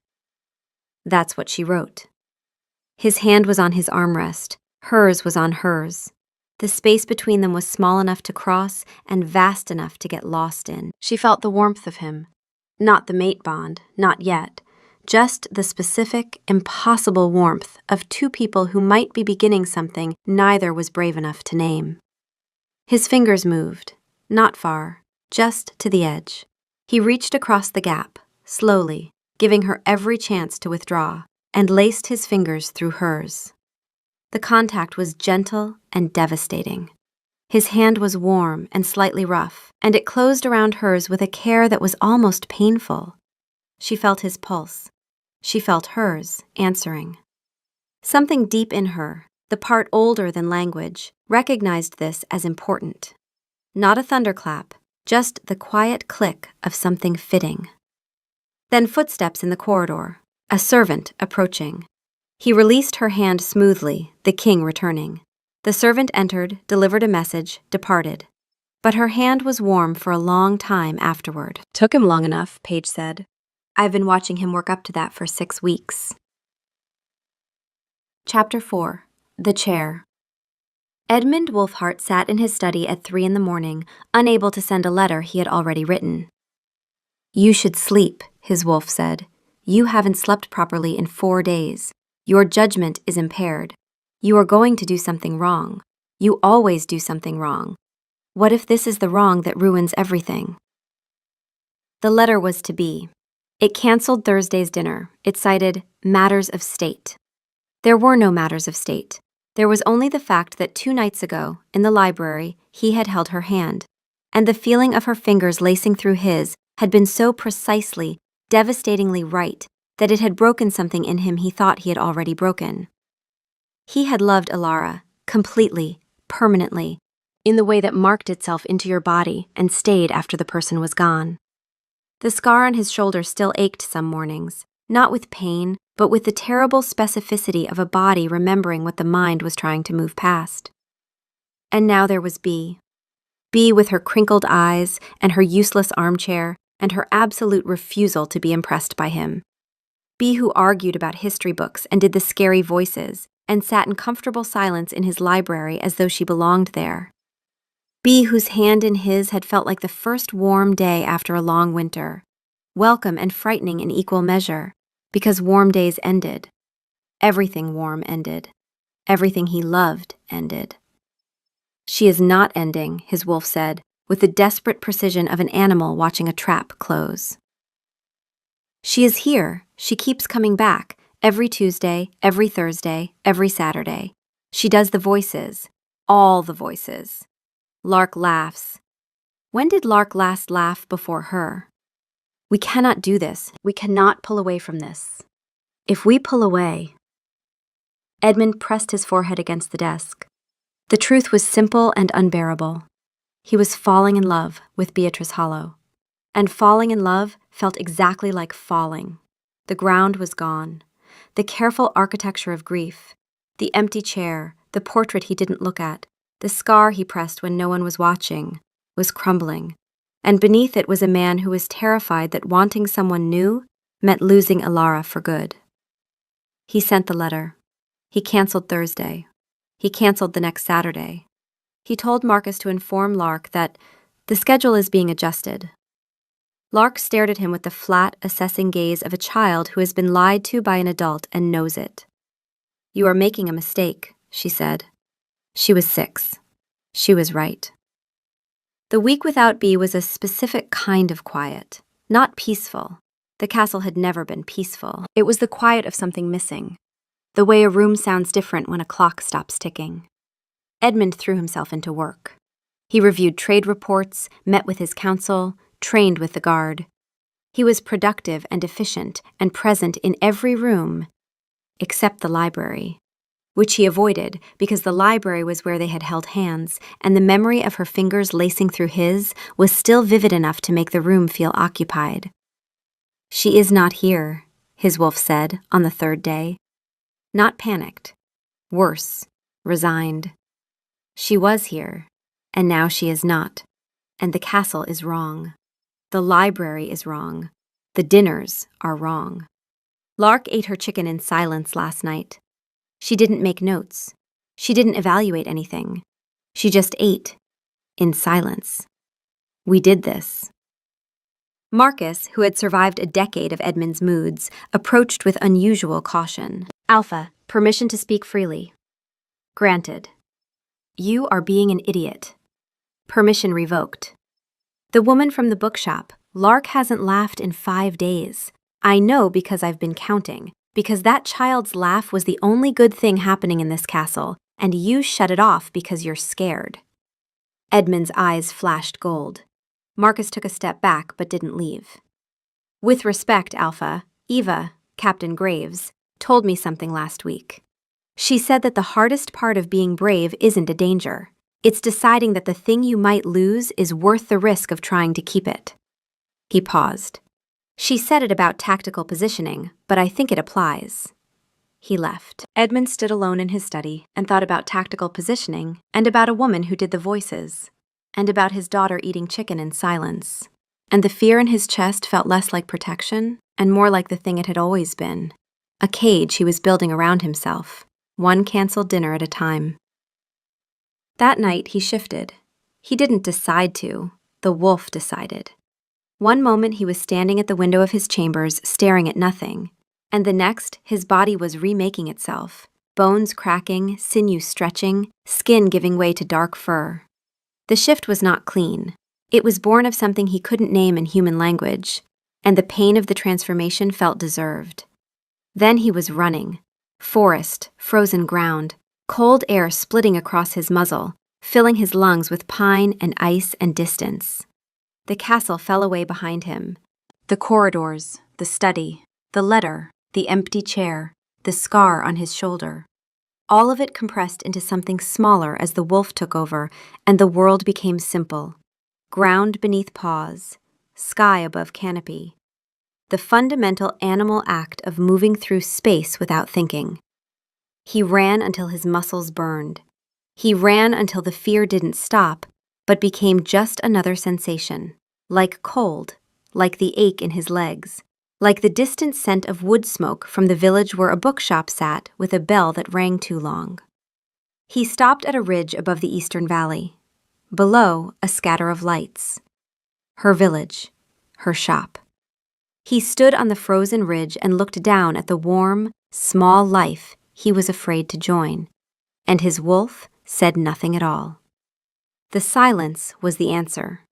That's what she wrote. His hand was on his armrest. Hers was on hers. The space between them was small enough to cross and vast enough to get lost in. She felt the warmth of him. Not the mate bond, not yet. Just the specific, impossible warmth of two people who might be beginning something neither was brave enough to name. His fingers moved, not far, just to the edge. He reached across the gap, slowly, giving her every chance to withdraw, and laced his fingers through hers. The contact was gentle and devastating. His hand was warm and slightly rough, and it closed around hers with a care that was almost painful. She felt his pulse. She felt hers, answering. Something deep in her, the part older than language, recognized this as important. Not a thunderclap, just the quiet click of something fitting. Then footsteps in the corridor, a servant approaching. He released her hand smoothly, the king returning. The servant entered, delivered a message, departed. But her hand was warm for a long time afterward. Took him long enough, Paige said. I've been watching him work up to that for 6 weeks. Chapter 4. The Chair. Edmund Wolfhart sat in his study at 3 a.m, unable to send a letter he had already written. You should sleep, his wolf said. You haven't slept properly in 4 days. Your judgment is impaired. You are going to do something wrong. You always do something wrong. What if this is the wrong that ruins everything? The letter was to be. It canceled Thursday's dinner. It cited matters of state. There were no matters of state. There was only the fact that 2 nights ago, in the library, he had held her hand, and the feeling of her fingers lacing through his had been so precisely, devastatingly right that it had broken something in him he thought he had already broken. He had loved Alara, completely, permanently, in the way that marked itself into your body and stayed after the person was gone. The scar on his shoulder still ached some mornings, not with pain, but with the terrible specificity of a body remembering what the mind was trying to move past. And now there was B. B with her crinkled eyes and her useless armchair and her absolute refusal to be impressed by him. B who argued about history books and did the scary voices and sat in comfortable silence in his library as though she belonged there. B whose hand in his had felt like the first warm day after a long winter, welcome and frightening in equal measure, because warm days ended. Everything warm ended. Everything he loved ended. She is not ending, his wolf said, with the desperate precision of an animal watching a trap close. She is here. She keeps coming back, every Tuesday, every Thursday, every Saturday. She does the voices, all the voices. Lark laughs. When did Lark last laugh before her? We cannot do this. We cannot pull away from this. If we pull away... Edmund pressed his forehead against the desk. The truth was simple and unbearable. He was falling in love with Beatrice Hollow. And falling in love felt exactly like falling. The ground was gone. The careful architecture of grief. The empty chair, the portrait he didn't look at, the scar he pressed when no one was watching, was crumbling. And beneath it was a man who was terrified that wanting someone new meant losing Alara for good. He sent the letter. He canceled Thursday. He canceled the next Saturday. He told Marcus to inform Lark that the schedule is being adjusted. Lark stared at him with the flat, assessing gaze of a child who has been lied to by an adult and knows it. You are making a mistake, she said. She was 6. She was right. The week without B was a specific kind of quiet, not peaceful. The castle had never been peaceful. It was the quiet of something missing, the way a room sounds different when a clock stops ticking. Edmund threw himself into work. He reviewed trade reports, met with his counsel, trained with the guard. He was productive and efficient and present in every room, except the library, which he avoided because the library was where they had held hands, and the memory of her fingers lacing through his was still vivid enough to make the room feel occupied. "She is not here," his wolf said on the third day. Not panicked. Worse, resigned. She was here, and now she is not, and the castle is wrong. The library is wrong. The dinners are wrong. Lark ate her chicken in silence last night. She didn't make notes. She didn't evaluate anything. She just ate, in silence. We did this. Marcus, who had survived a decade of Edmund's moods, approached with unusual caution. "Alpha, permission to speak freely." "Granted." "You are being an idiot." "Permission revoked." "The woman from the bookshop, Lark hasn't laughed in 5 days. I know because I've been counting, because that child's laugh was the only good thing happening in this castle, and you shut it off because you're scared." Edmund's eyes flashed gold. Marcus took a step back but didn't leave. "With respect, Alpha, Eva, Captain Graves, told me something last week. She said that the hardest part of being brave isn't a danger. It's deciding that the thing you might lose is worth the risk of trying to keep it." He paused. "She said it about tactical positioning, but I think it applies." He left. Edmund stood alone in his study and thought about tactical positioning and about a woman who did the voices, and about his daughter eating chicken in silence. And the fear in his chest felt less like protection and more like the thing it had always been, a cage he was building around himself, one canceled dinner at a time. That night he shifted. He didn't decide to. The wolf decided. One moment he was standing at the window of his chambers staring at nothing, and the next his body was remaking itself, bones cracking, sinew stretching, skin giving way to dark fur. The shift was not clean. It was born of something he couldn't name in human language, and the pain of the transformation felt deserved. Then he was running. Forest, frozen ground, cold air splitting across his muzzle, filling his lungs with pine and ice and distance. The castle fell away behind him. The corridors, the study, the letter, the empty chair, the scar on his shoulder. All of it compressed into something smaller as the wolf took over and the world became simple. Ground beneath paws, sky above canopy. The fundamental animal act of moving through space without thinking. He ran until his muscles burned. He ran until the fear didn't stop, but became just another sensation, like cold, like the ache in his legs, like the distant scent of wood smoke from the village where a bookshop sat with a bell that rang too long. He stopped at a ridge above the eastern valley. Below, a scatter of lights. Her village, her shop. He stood on the frozen ridge and looked down at the warm, small life he was afraid to join, and his wolf said nothing at all. The silence was the answer.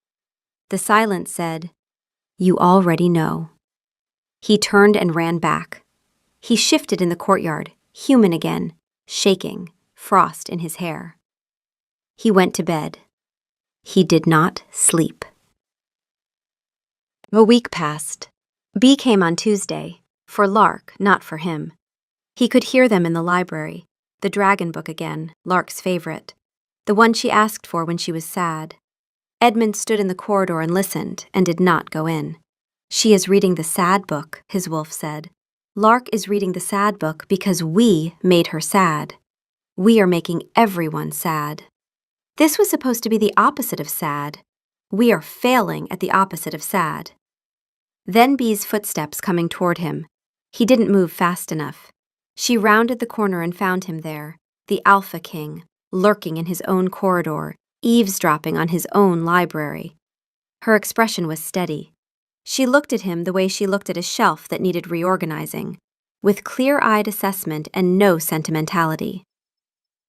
The silence said, "You already know." He turned and ran back. He shifted in the courtyard, human again, shaking, frost in his hair. He went to bed. He did not sleep. A week passed. Bee came on Tuesday, for Lark, not for him. He could hear them in the library, the dragon book again, Lark's favorite, the one she asked for when she was sad. Edmund stood in the corridor and listened, and did not go in. "She is reading the sad book," his wolf said. "Lark is reading the sad book because we made her sad. We are making everyone sad. This was supposed to be the opposite of sad. We are failing at the opposite of sad." Then Bee's footsteps coming toward him. He didn't move fast enough. She rounded the corner and found him there, the Alpha King, lurking in his own corridor, eavesdropping on his own library. Her expression was steady. She looked at him the way she looked at a shelf that needed reorganizing, with clear-eyed assessment and no sentimentality.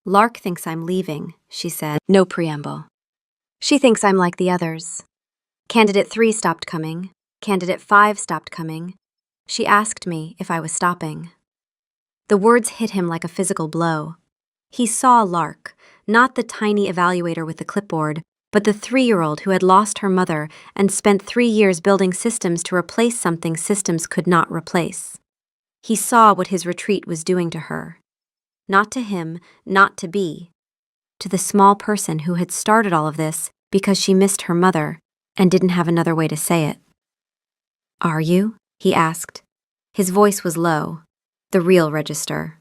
"Lark thinks I'm leaving," she said, no preamble. "She thinks I'm like the others. Candidate 3 stopped coming. Candidate 5 stopped coming. She asked me if I was stopping." The words hit him like a physical blow. He saw Lark, not the tiny evaluator with the clipboard, but the 3-year-old who had lost her mother and spent 3 years building systems to replace something systems could not replace. He saw what his retreat was doing to her. Not to him, not to Bea. To the small person who had started all of this because she missed her mother and didn't have another way to say it. "Are you?" he asked. His voice was low, the real register.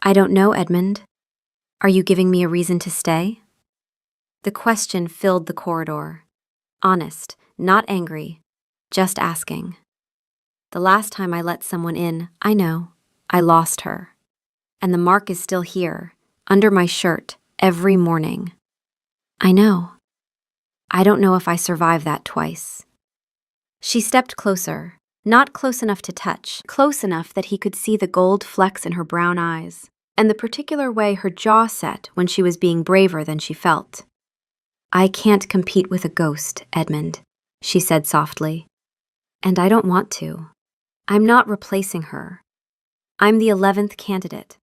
"I don't know, Edmund. Are you giving me a reason to stay?" The question filled the corridor. Honest, not angry, just asking. "The last time I let someone in, I know, I lost her. And the mark is still here, under my shirt, every morning. I know. I don't know if I survive that twice." She stepped closer, not close enough to touch, close enough that he could see the gold flecks in her brown eyes, and the particular way her jaw set when she was being braver than she felt. "I can't compete with a ghost, Edmund," she said softly. "And I don't want to. I'm not replacing her. I'm the 11th candidate.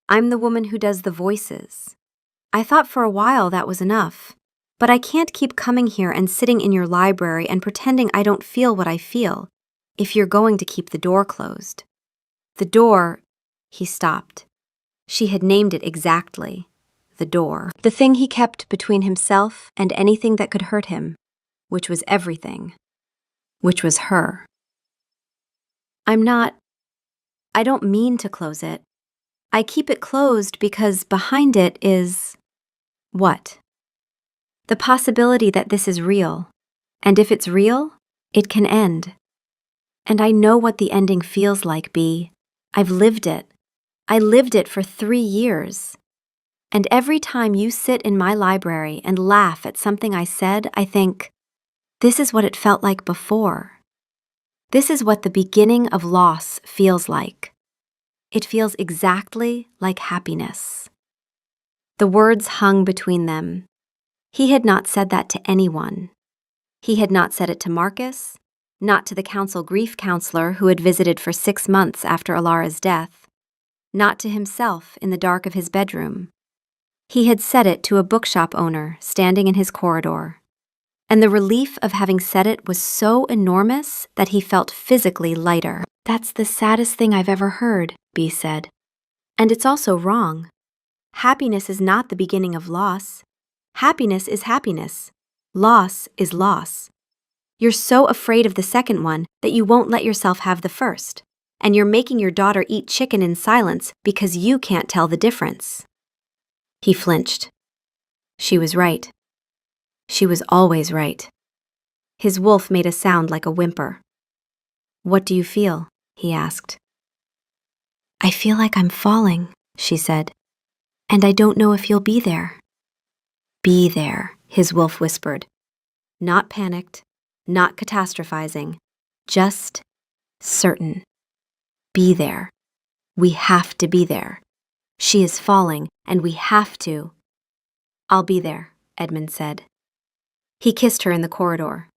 I'm the woman who does the voices. I thought for a while that was enough, but I can't keep coming here and sitting in your library and pretending I don't feel what I feel, if you're going to keep the door closed." The door, he stopped. She had named it exactly. The door. The thing he kept between himself and anything that could hurt him, which was everything, which was her. I don't mean to close it. I keep it closed because behind it is... What? The possibility that this is real. And if it's real, it can end. And I know what the ending feels like, Bea. I've lived it. I lived it for 3 years. And every time you sit in my library and laugh at something I said, I think, this is what it felt like before. This is what the beginning of loss feels like. It feels exactly like happiness. The words hung between them. He had not said that to anyone. He had not said it to Marcus, not to the council grief counselor who had visited for 6 months after Alara's death, not to himself in the dark of his bedroom. He had said it to a bookshop owner standing in his corridor. And the relief of having said it was so enormous that he felt physically lighter. "That's the saddest thing I've ever heard," Bea said. "And it's also wrong. Happiness is not the beginning of loss. Happiness is happiness. Loss is loss. You're so afraid of the second one that you won't let yourself have the first. And you're making your daughter eat chicken in silence because you can't tell the difference." He flinched. She was right. She was always right. His wolf made a sound like a whimper. "What do you feel?" he asked. "I feel like I'm falling," she said. "And I don't know if you'll be there." "Be there," his wolf whispered. Not panicked, not catastrophizing, just certain. Be there. We have to be there. She is falling, and we have to. "I'll be there," Edmund said. He kissed her in the corridor.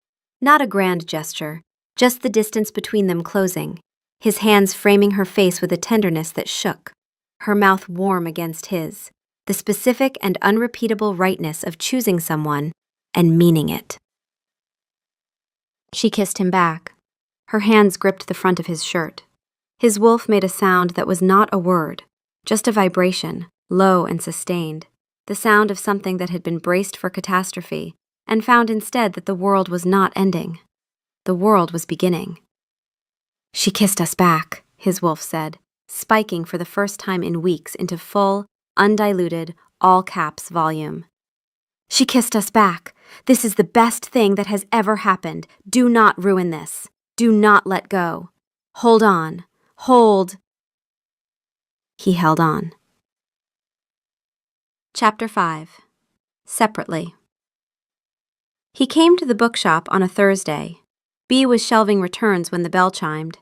Not a grand gesture, just the distance between them closing, his hands framing her face with a tenderness that shook, her mouth warm against his, the specific and unrepeatable rightness of choosing someone and meaning it. She kissed him back. Her hands gripped the front of his shirt. His wolf made a sound that was not a word, just a vibration, low and sustained, the sound of something that had been braced for catastrophe and found instead that the world was not ending. The world was beginning. "She kissed us back," his wolf said, spiking for the first time in weeks into full, undiluted, all-caps volume. "She kissed us back. This is the best thing that has ever happened. Do not ruin this. Do not let go. Hold on. Hold." He held on. Chapter 5. Separately. He came to the bookshop on a Thursday. Bea was shelving returns when the bell chimed.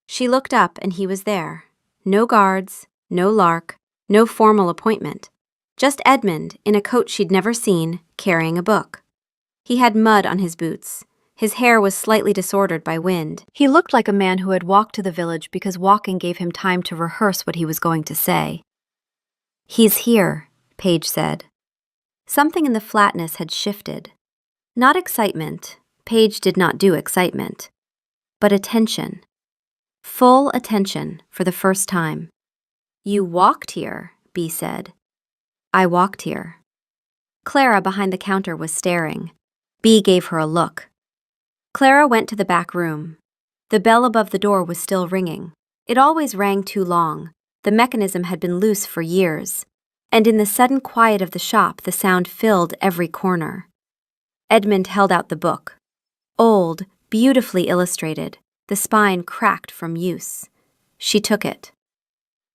She looked up and he was there. No guards, no lark, no formal appointment. Just Edmund, in a coat she'd never seen, carrying a book. He had mud on his boots. His hair was slightly disordered by wind. He looked like a man who had walked to the village because walking gave him time to rehearse what he was going to say. "He's here," Paige said. Something in the flatness had shifted. Not excitement. Paige did not do excitement. But attention. Full attention for the first time. You walked here, B said. I walked here. Clara behind the counter was staring. B gave her a look. Clara went to the back room. The bell above the door was still ringing. It always rang too long. The mechanism had been loose for years. And in the sudden quiet of the shop, the sound filled every corner. Edmund held out the book. Old, beautifully illustrated, the spine cracked from use. She took it.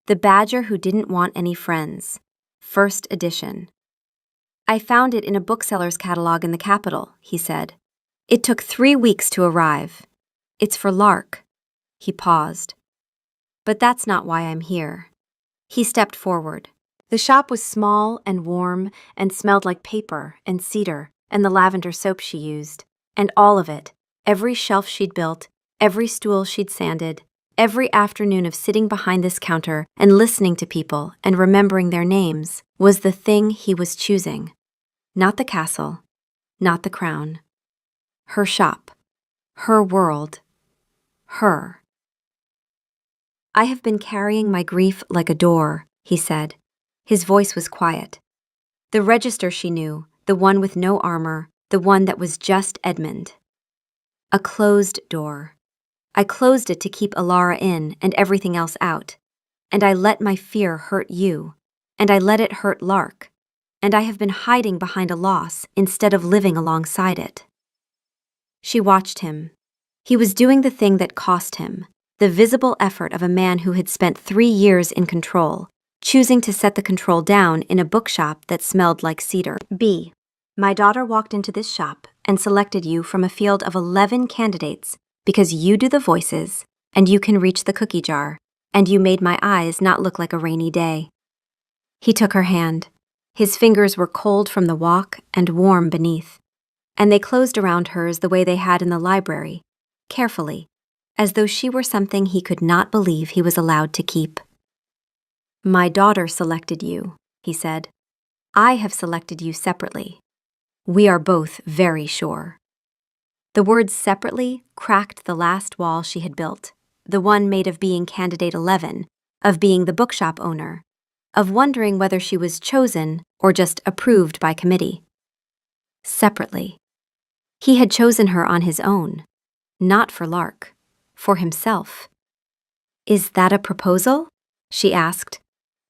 The Badger Who Didn't Want Any Friends, first edition. I found it in a bookseller's catalog in the capital, he said. It took 3 weeks to arrive. It's for Lark. He paused. But that's not why I'm here. He stepped forward. The shop was small and warm and smelled like paper and cedar and the lavender soap she used. And all of it, every shelf she'd built, every stool she'd sanded, every afternoon of sitting behind this counter and listening to people and remembering their names, was the thing he was choosing. Not the castle, not the crown. Her shop, her world, her. I have been carrying my grief like a door, he said. His voice was quiet. The register she knew, the one with no armor, the one that was just Edmund. A closed door. I closed it to keep Alara in and everything else out. And I let my fear hurt you. And I let it hurt Lark. And I have been hiding behind a loss instead of living alongside it. She watched him. He was doing the thing that cost him, the visible effort of a man who had spent 3 years in control, choosing to set the control down in a bookshop that smelled like cedar. B. My daughter walked into this shop and selected you from a field of 11 candidates because you do the voices and you can reach the cookie jar, and you made my eyes not look like a rainy day. He took her hand. His fingers were cold from the walk and warm beneath, and they closed around hers the way they had in the library, carefully, as though she were something he could not believe he was allowed to keep. My daughter selected you, he said. I have selected you separately. We are both very sure. The words separately cracked the last wall she had built, the one made of being candidate 11, of being the bookshop owner, of wondering whether she was chosen or just approved by committee. Separately. He had chosen her on his own, not for Lark, for himself. Is that a proposal? She asked.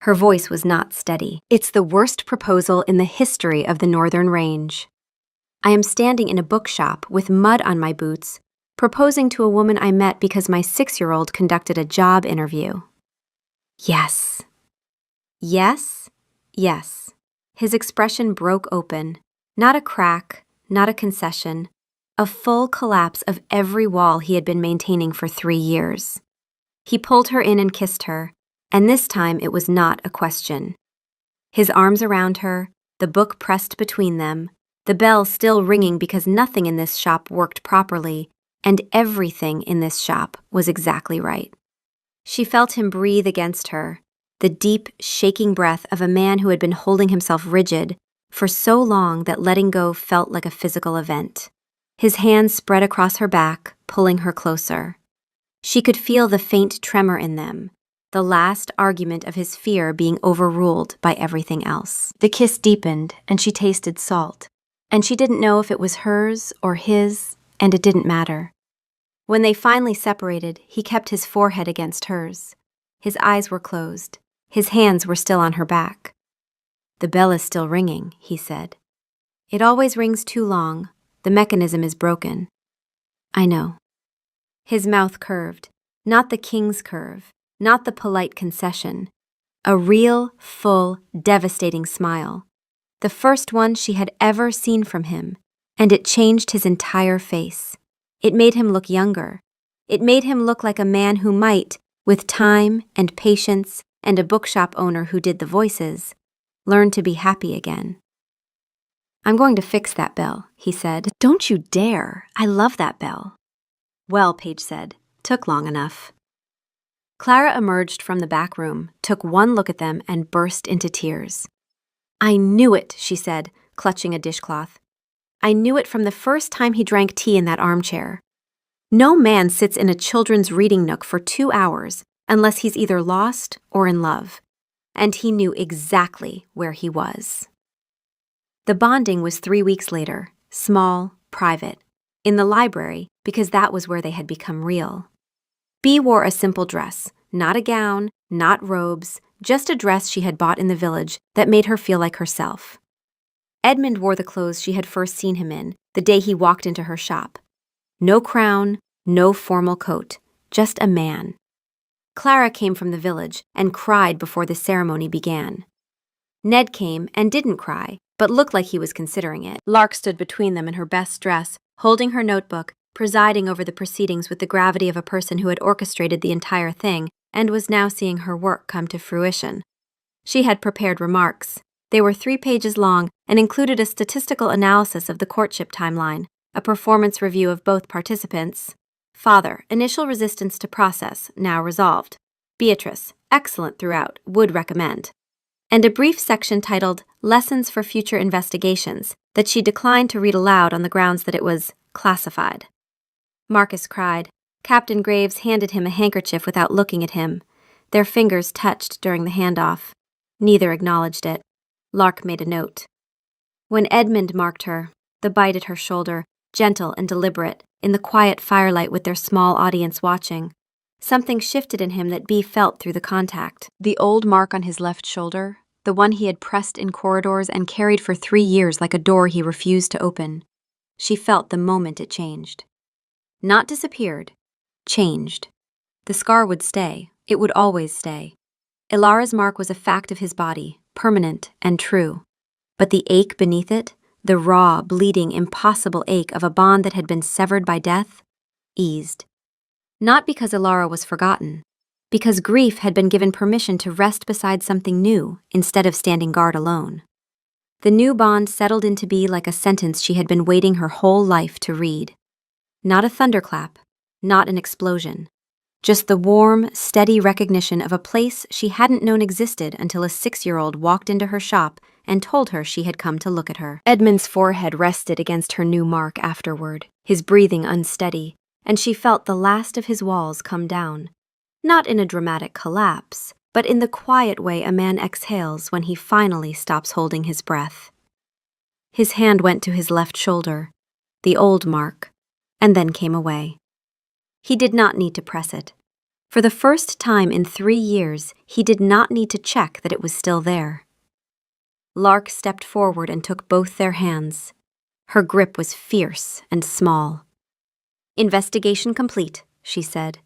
Her voice was not steady. It's the worst proposal in the history of the Northern Range. I am standing in a bookshop with mud on my boots, proposing to a woman I met because my 6-year-old conducted a job interview. Yes. Yes? Yes. His expression broke open. Not a crack, not a concession. A full collapse of every wall he had been maintaining for 3 years. He pulled her in and kissed her, and this time it was not a question. His arms around her, the book pressed between them, the bell still ringing because nothing in this shop worked properly, and everything in this shop was exactly right. She felt him breathe against her, the deep, shaking breath of a man who had been holding himself rigid for so long that letting go felt like a physical event. His hands spread across her back, pulling her closer. She could feel the faint tremor in them, the last argument of his fear being overruled by everything else. The kiss deepened, and she tasted salt. And she didn't know if it was hers or his, and it didn't matter. When they finally separated, he kept his forehead against hers. His eyes were closed. His hands were still on her back. The bell is still ringing, he said. It always rings too long. The mechanism is broken. I know. His mouth curved, not the king's curve, not the polite concession. A real, full, devastating smile. The first one she had ever seen from him, and it changed his entire face. It made him look younger. It made him look like a man who might, with time and patience and a bookshop owner who did the voices, learn to be happy again. I'm going to fix that bell, he said. Don't you dare. I love that bell. Well, Paige said, took long enough. Clara emerged from the back room, took one look at them, and burst into tears. I knew it, she said, clutching a dishcloth. I knew it from the first time he drank tea in that armchair. No man sits in a children's reading nook for 2 hours unless he's either lost or in love. And he knew exactly where he was. The bonding was 3 weeks later, small, private, in the library because that was where they had become real. Bea wore a simple dress, not a gown, not robes, just a dress she had bought in the village that made her feel like herself. Edmund wore the clothes she had first seen him in the day he walked into her shop. No crown, no formal coat, just a man. Clara came from the village and cried before the ceremony began. Ned came and didn't cry, but looked like he was considering it. Lark stood between them in her best dress, holding her notebook, presiding over the proceedings with the gravity of a person who had orchestrated the entire thing and was now seeing her work come to fruition. She had prepared remarks. They were 3 pages long and included a statistical analysis of the courtship timeline, a performance review of both participants. Father, initial resistance to process, now resolved. Beatrice, excellent throughout, would recommend. And a brief section titled Lessons for Future Investigations that she declined to read aloud on the grounds that it was classified. Marcus cried. Captain Graves handed him a handkerchief without looking at him. Their fingers touched during the handoff. Neither acknowledged it. Lark made a note. When Edmund marked her, the bite at her shoulder, gentle and deliberate, in the quiet firelight with their small audience watching, something shifted in him that Bea felt through the contact. The old mark on his left shoulder, the one he had pressed in corridors and carried for 3 years like a door he refused to open. She felt the moment it changed. Not disappeared, changed. The scar would stay. It would always stay. Ilara's mark was a fact of his body, permanent and true. But the ache beneath it, the raw, bleeding, impossible ache of a bond that had been severed by death, eased. Not because Ilara was forgotten, because grief had been given permission to rest beside something new instead of standing guard alone. The new bond settled into Bea like a sentence she had been waiting her whole life to read. Not a thunderclap, not an explosion. Just the warm, steady recognition of a place she hadn't known existed until a 6-year-old walked into her shop and told her she had come to look at her. Edmund's forehead rested against her new mark afterward, his breathing unsteady, and she felt the last of his walls come down. Not in a dramatic collapse, but in the quiet way a man exhales when he finally stops holding his breath. His hand went to his left shoulder, the old mark, and then came away. He did not need to press it. For the first time in 3 years, he did not need to check that it was still there. Lark stepped forward and took both their hands. Her grip was fierce and small. Investigation complete, she said.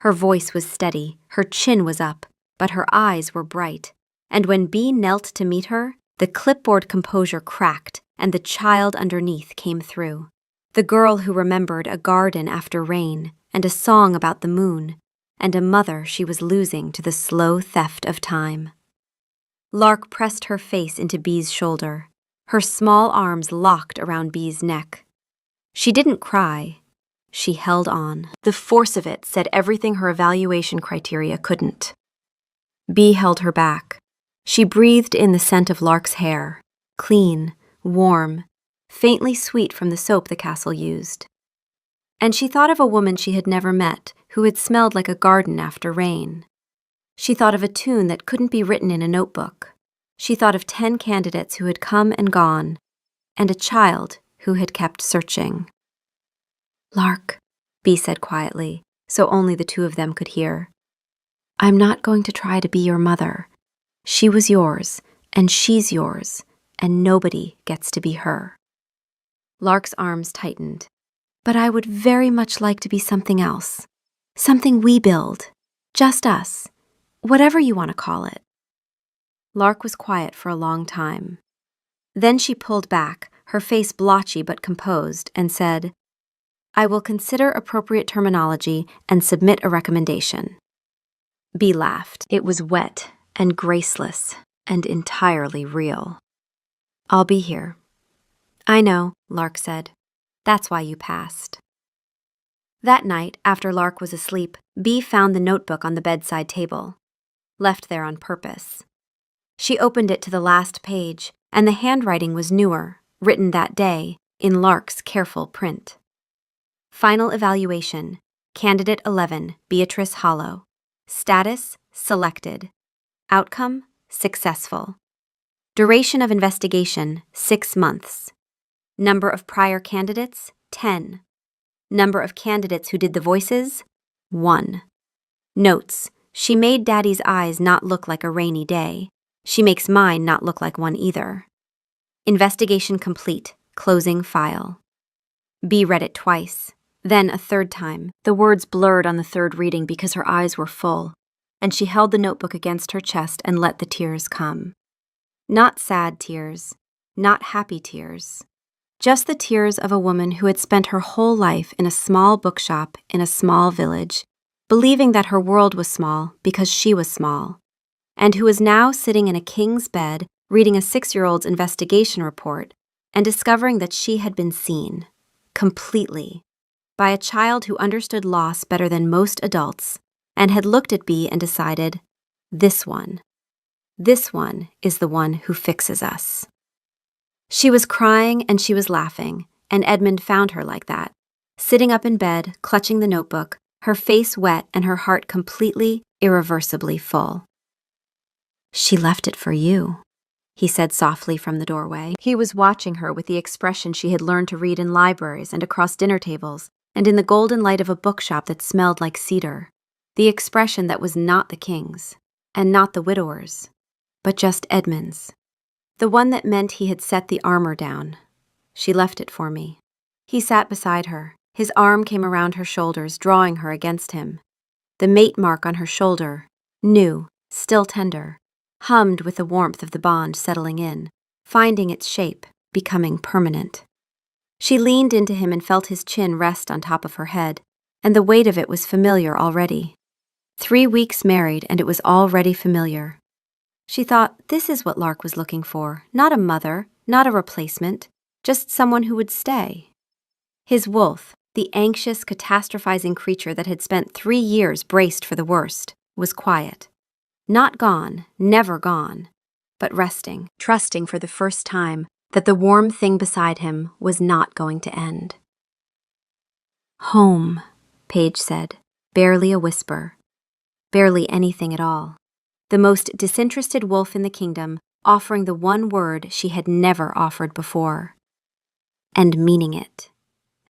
Her voice was steady, her chin was up, but her eyes were bright. And when Bea knelt to meet her, the clipboard composure cracked and the child underneath came through. The girl who remembered a garden after rain and a song about the moon, and a mother she was losing to the slow theft of time. Lark pressed her face into Bea's shoulder, her small arms locked around Bea's neck. She didn't cry. She held on. The force of it said everything her evaluation criteria couldn't. Bea held her back. She breathed in the scent of Lark's hair, clean, warm, faintly sweet from the soap the castle used. And she thought of a woman she had never met who had smelled like a garden after rain. She thought of a tune that couldn't be written in a notebook. She thought of 10 candidates who had come and gone, and a child who had kept searching. Lark, Bea said quietly, so only the 2 of them could hear. I'm not going to try to be your mother. She was yours, and she's yours, and nobody gets to be her. Lark's arms tightened. But I would very much like to be something else. Something we build. Just us. Whatever you want to call it. Lark was quiet for a long time. Then she pulled back, her face blotchy but composed, and said, I will consider appropriate terminology and submit a recommendation. Bea laughed. It was wet and graceless and entirely real. I'll be here. I know, Lark said. That's why you passed. That night, after Lark was asleep, Bea found the notebook on the bedside table. Left there on purpose. She opened it to the last page, and the handwriting was newer, written that day, in Lark's careful print. Final evaluation. Candidate 11, Beatrice Hollow. Status, selected. Outcome, successful. Duration of investigation, 6 months. Number of prior candidates, 10. Number of candidates who did the voices, 1. Notes: she made Daddy's eyes not look like a rainy day. She makes mine not look like one either. Investigation complete. Closing file. B read it twice, then a third time. The words blurred on the third reading because her eyes were full, and she held the notebook against her chest and let the tears come. Not sad tears, not happy tears. Just the tears of a woman who had spent her whole life in a small bookshop in a small village, believing that her world was small because she was small, and who was now sitting in a king's bed reading a 6-year-old's investigation report and discovering that she had been seen, completely, by a child who understood loss better than most adults and had looked at Bea and decided, this one is the one who fixes us. She was crying and she was laughing, and Edmund found her like that, sitting up in bed, clutching the notebook, her face wet and her heart completely, irreversibly full. She left it for you, he said softly from the doorway. He was watching her with the expression she had learned to read in libraries and across dinner tables and in the golden light of a bookshop that smelled like cedar. The expression that was not the king's, and not the widower's, but just Edmund's. The one that meant he had set the armor down. She left it for me. He sat beside her. His arm came around her shoulders, drawing her against him. The mate mark on her shoulder, new, still tender, hummed with the warmth of the bond settling in, finding its shape, becoming permanent. She leaned into him and felt his chin rest on top of her head, and the weight of it was familiar already. 3 weeks married, and it was already familiar. She thought, this is what Lark was looking for, not a mother, not a replacement, just someone who would stay. His wolf, the anxious, catastrophizing creature that had spent 3 years braced for the worst, was quiet. Not gone, never gone, but resting, trusting for the first time that the warm thing beside him was not going to end. Home, Paige said, barely a whisper, barely anything at all. The most disinterested wolf in the kingdom, offering the one word she had never offered before. And meaning it.